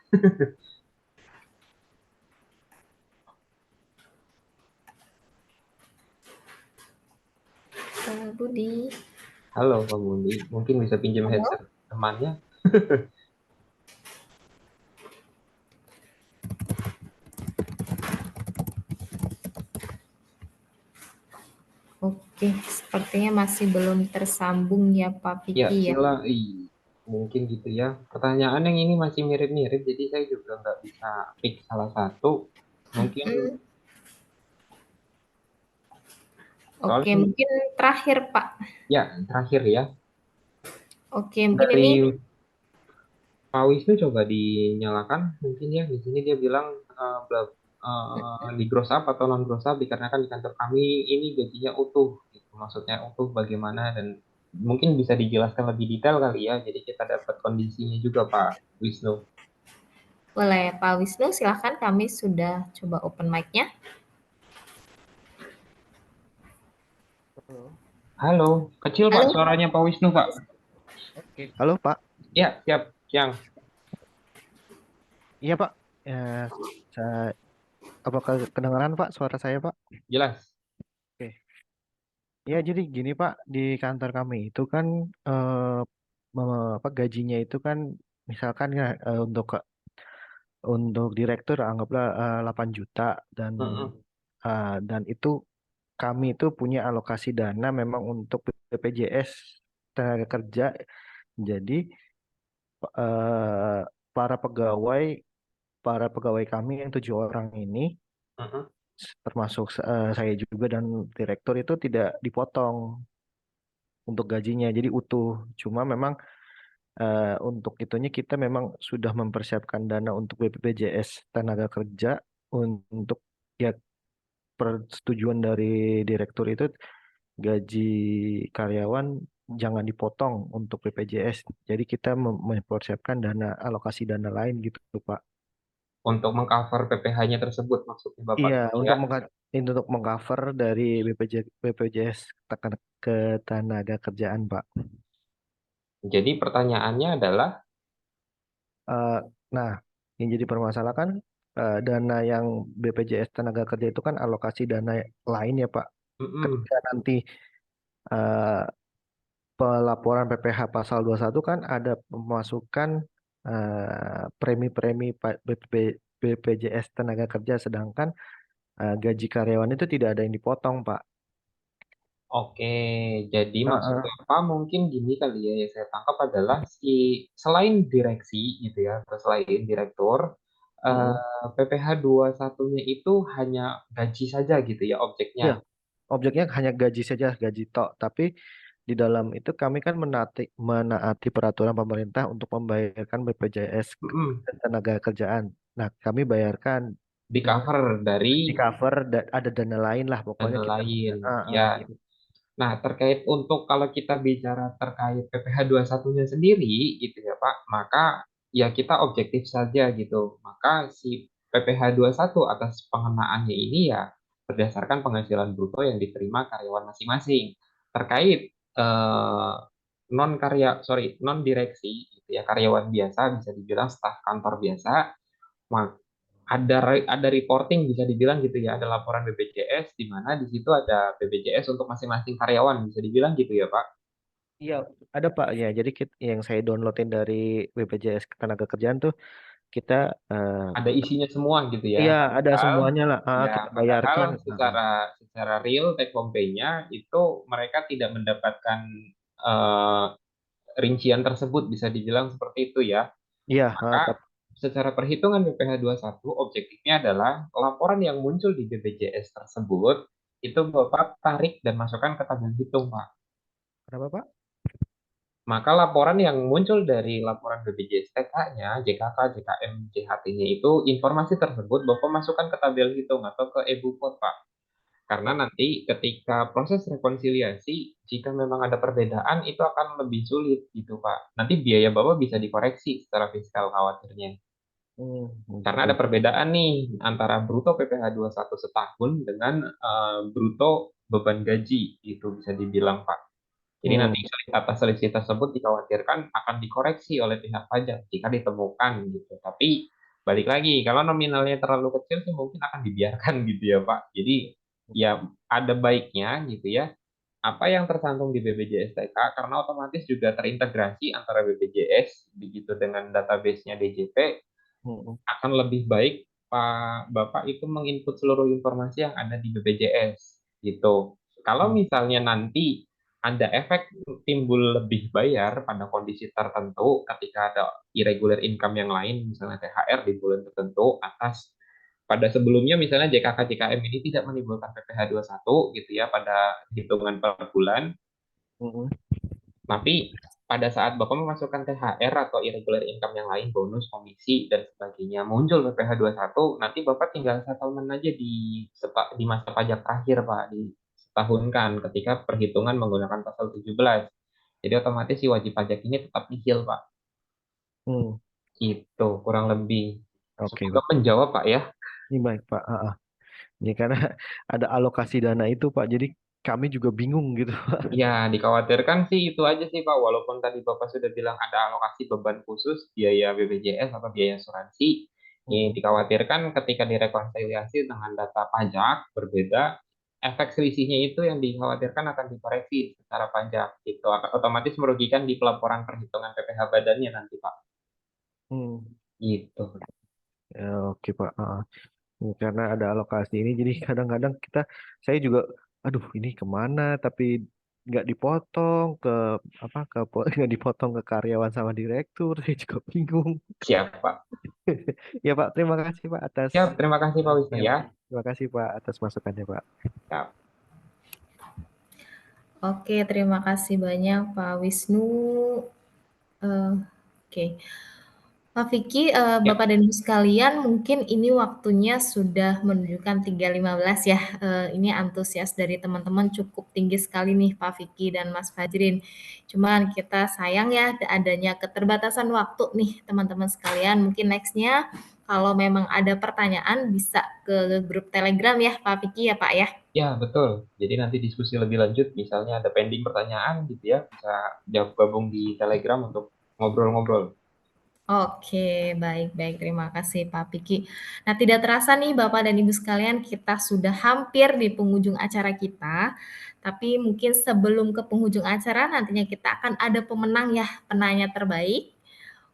Pak Budi. Halo Pak Budi, mungkin bisa pinjam Halo? headset temannya. Oke, sepertinya masih belum tersambung ya Pak Ya, Piki ya. mungkin gitu ya. Pertanyaan yang ini masih mirip-mirip, jadi saya juga nggak bisa pick salah satu. Mungkin Hmm, oke, soalnya mungkin terakhir Pak. ya terakhir ya Oke, mungkin dari ini Pak Wisnu coba dinyalakan. Mungkin ya di sini dia bilang di gross up atau non gross up dikarenakan di kantor kami ini gajinya utuh. Gitu. Maksudnya utuh bagaimana dan mungkin bisa dijelaskan lebih detail kali ya. Jadi kita dapat kondisinya juga Pak Wisnu. boleh Pak Wisnu, silahkan kami sudah coba open mic-nya. Halo. Halo, kecil Pak Halo, suaranya Pak Wisnu Pak. Oke. Halo Pak, Ya, siap, siang. iya Pak. Ya, saya, apakah kedengaran Pak suara saya Pak? Jelas. Oke. Ya jadi gini Pak, di kantor kami itu kan apa gajinya itu kan misalkan ya untuk direktur anggaplah 8 juta dan Mm-mm, itu kami itu punya alokasi dana memang untuk BPJS tenaga kerja. Jadi eh, para pegawai para pegawai kami yang 7 orang ini mm-mm. termasuk saya juga dan direktur itu tidak dipotong untuk gajinya jadi utuh cuma memang untuk itunya kita memang sudah mempersiapkan dana untuk BPJS tenaga kerja untuk ya persetujuan dari direktur itu gaji karyawan jangan dipotong untuk BPJS jadi kita mempersiapkan dana alokasi dana lain gitu Pak. Untuk mengcover PPh-nya tersebut maksudnya Bapak Iya, gitu ya. untuk mengcover dari BPJS ketenaga kerjaan, Pak. Jadi pertanyaannya adalah, Eh, nah, yang jadi permasalahan kan dana yang BPJS tenaga kerja itu kan alokasi dana lain ya, Pak. mm-mm, Ketika nanti eh, pelaporan PPh pasal 21 kan ada pemasukan premi-premi BPJS tenaga kerja, sedangkan gaji karyawan itu tidak ada yang dipotong, Pak. oke. Jadi maksud Heeh. Bapak mungkin gini kali ya, yang saya tangkap adalah si selain direksi gitu ya, atau selain direktur, Mm-mm. PPh satunya itu hanya gaji saja gitu ya objeknya. Ya, objeknya hanya gaji saja, gaji tok. Tapi di dalam itu kami kan menaati peraturan pemerintah untuk membayarkan BPJS Mm-mm, tenaga kerjaan. Nah, kami bayarkan di dengan cover dari di cover ada dana lain lah pokoknya dana kita. lain. Ah, Ya, gitu. nah, terkait untuk kalau kita bicara terkait PPh satunya sendiri gitu ya Pak, maka ya kita objektif saja gitu. Maka si PPh satu atas pengenaannya ini ya berdasarkan penghasilan bruto yang diterima karyawan masing-masing. Terkait non direksi gitu ya, karyawan biasa bisa dibilang staf kantor biasa, ada reporting bisa dibilang gitu ya, ada laporan BPJS di mana di situ ada BPJS untuk masing-masing karyawan bisa dibilang gitu ya Pak. Iya, ada Pak ya. Jadi yang saya downloadin dari BPJS Ketenagakerjaan tuh kita eh, Ada isinya semua gitu ya. iya ada Padahal semuanya lah. ya Kita padahal bayarkan. secara real take home pay-nya itu mereka tidak mendapatkan eh, rincian tersebut bisa dibilang seperti itu ya. Iya, Maka secara perhitungan BPh satu objektifnya adalah laporan yang muncul di BPJS tersebut itu Bapak tarik dan masukkan ke tabel hitung Pak. kenapa Pak? Maka laporan yang muncul dari laporan BPJS TK-nya, JKK, JKM, JHT-nya itu informasi tersebut Bapak masukkan ke tabel hitung atau ke EBUPOT, Pak. Karena nanti ketika proses rekonsiliasi, jika memang ada perbedaan, itu akan lebih sulit gitu, Pak. Nanti biaya Bapak bisa dikoreksi secara fiskal khawatirnya. Karena Gitu. ada perbedaan nih antara bruto PPh satu setahun dengan bruto beban gaji, itu bisa dibilang, Pak. Jadi Hmm. nanti atas selisih tersebut dikhawatirkan akan dikoreksi oleh pihak pajak jika ditemukan gitu. Tapi balik lagi, kalau nominalnya terlalu kecil sih mungkin akan dibiarkan gitu ya Pak. Jadi ya ada baiknya gitu ya. Apa yang tercantum di BPJS TK karena otomatis juga terintegrasi antara BPJS begitu dengan database-nya DJP Hmm. akan lebih baik Pak Bapak itu menginput seluruh informasi yang ada di BPJS gitu. Kalau Hmm. misalnya nanti ada efek timbul lebih bayar pada kondisi tertentu ketika ada irregular income yang lain, misalnya THR di bulan tertentu atas pada sebelumnya misalnya JKK JKM ini tidak menimbulkan PPh 21 gitu ya pada hitungan per bulan, Mm-mm. tapi pada saat Bapak memasukkan THR atau irregular income yang lain, bonus, komisi, dan sebagainya, muncul PPh 21, nanti Bapak tinggal settlement aja di masa pajak terakhir, Pak, disetahunkan ketika perhitungan menggunakan pasal 17. Jadi otomatis si wajib pajak ini tetap nihil, Pak. Hmm. Itu kurang lebih. Oke, Semoga Pak. menjawab, Pak ya. Ini baik, Pak. Ini karena ada alokasi dana itu, Pak. Jadi kami juga bingung gitu, Pak. Ya, dikhawatirkan sih itu aja sih, Pak. Walaupun tadi Bapak sudah bilang ada alokasi beban khusus, biaya BPJS atau biaya asuransi, ini Mm-mm. dikhawatirkan ketika direkonsiliasi dengan data pajak berbeda, efek selisihnya itu yang dikhawatirkan akan dikoreksi secara pajak. Itu akan otomatis merugikan di pelaporan perhitungan PPh badannya nanti, Pak. Hmm. Gitu. Ya, oke, Pak. Ya, karena ada alokasi ini, jadi kadang-kadang saya juga, aduh, ini kemana? Tapi nggak dipotong ke apa nggak dipotong ke karyawan sama direktur. Saya juga bingung. Siap, Pak. Ya, Pak, terima kasih, Pak, atas Siap, terima kasih Pak Wisnu ya, ya. terima kasih, Pak, atas masukannya, Pak. Siap. Oke, terima kasih banyak Pak Wisnu. Oke. Pak Vicky, Ya, Bapak dan Ibu sekalian, mungkin ini waktunya sudah menunjukkan 3.15 ya. Ini antusias dari teman-teman cukup tinggi sekali nih Pak Vicky dan Mas Fajrin. Cuman kita sayang ya adanya keterbatasan waktu nih teman-teman sekalian. Mungkin nextnya kalau memang ada pertanyaan bisa ke grup Telegram ya Pak Vicky ya Pak ya. ya betul. Jadi nanti diskusi lebih lanjut, misalnya ada pending pertanyaan gitu ya, bisa gabung di Telegram untuk ngobrol-ngobrol. Oke, baik-baik. Terima kasih Pak Piki. Nah, tidak terasa nih Bapak dan Ibu sekalian, kita sudah hampir di penghujung acara kita. Tapi mungkin sebelum ke penghujung acara, nantinya kita akan ada pemenang ya, penanya terbaik.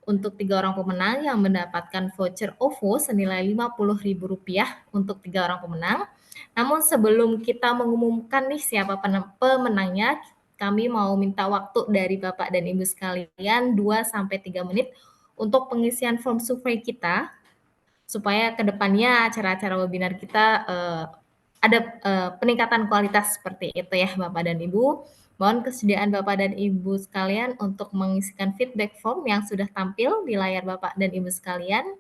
Untuk 3 orang pemenang yang mendapatkan voucher OVO senilai Rp50.000 untuk 3 orang pemenang. Namun sebelum kita mengumumkan nih siapa pemenangnya, kami mau minta waktu dari Bapak dan Ibu sekalian 2-3 menit untuk pengisian form survei kita supaya kedepannya acara-acara webinar kita ada peningkatan kualitas seperti itu ya Bapak dan Ibu. Mohon kesediaan Bapak dan Ibu sekalian untuk mengisikan feedback form yang sudah tampil di layar Bapak dan Ibu sekalian.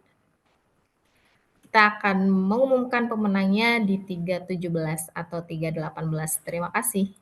Kita akan mengumumkan pemenangnya di 3.17 atau 3.18. Terima kasih.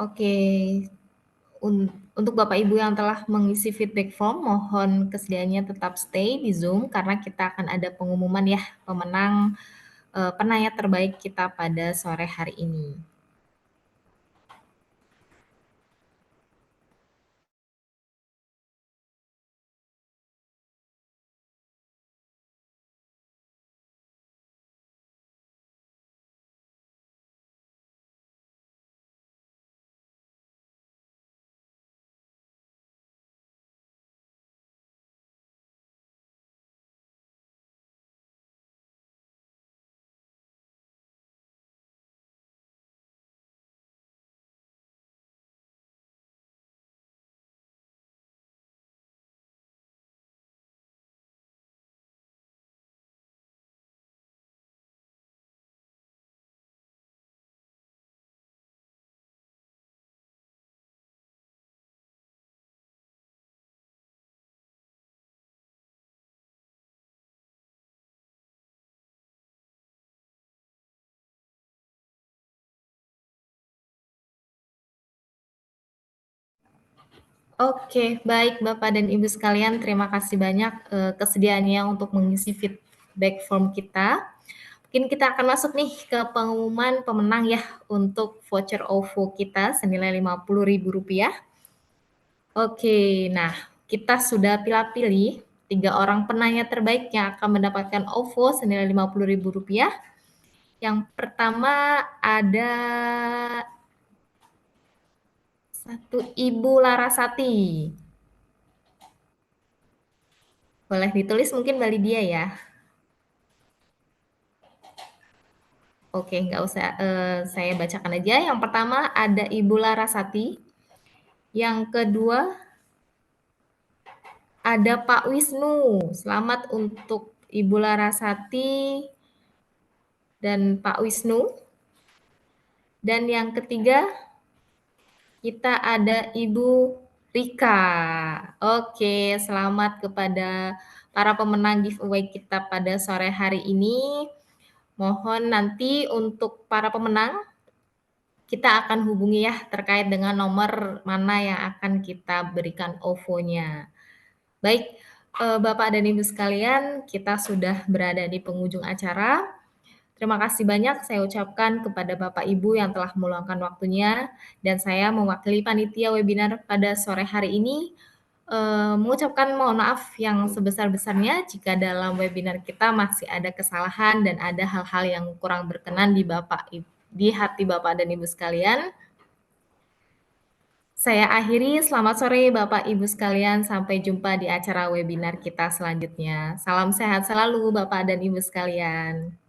Oke, untuk Bapak Ibu yang telah mengisi feedback form, mohon kesediaannya tetap stay di Zoom karena kita akan ada pengumuman ya pemenang penanya terbaik kita pada sore hari ini. Oke, baik Bapak dan Ibu sekalian, terima kasih banyak kesediaannya untuk mengisi feedback form kita. Mungkin kita akan masuk nih ke pengumuman pemenang ya untuk voucher OVO kita senilai Rp50.000. Oke, nah kita sudah pilih 3 orang penanya terbaik yang akan mendapatkan OVO senilai Rp50.000. Yang pertama ada Ibu Larasati. Boleh ditulis mungkin Mbak Lydia ya. Oke, nggak usah, saya bacakan aja. Yang pertama ada Ibu Larasati. Yang kedua ada Pak Wisnu. Selamat untuk Ibu Larasati dan Pak Wisnu. Dan yang ketiga kita ada Ibu Rika. Oke, selamat kepada para pemenang giveaway kita pada sore hari ini. Mohon nanti untuk para pemenang kita akan hubungi ya terkait dengan nomor mana yang akan kita berikan OVO-nya. Baik, Bapak dan Ibu sekalian, kita sudah berada di penghujung acara. Terima kasih banyak saya ucapkan kepada Bapak Ibu yang telah meluangkan waktunya, dan saya mewakili panitia webinar pada sore hari ini, mengucapkan mohon maaf yang sebesar-besarnya jika dalam webinar kita masih ada kesalahan dan ada hal-hal yang kurang berkenan di hati Bapak dan Ibu sekalian. Saya akhiri, selamat sore Bapak Ibu sekalian, sampai jumpa di acara webinar kita selanjutnya. Salam sehat selalu Bapak dan Ibu sekalian.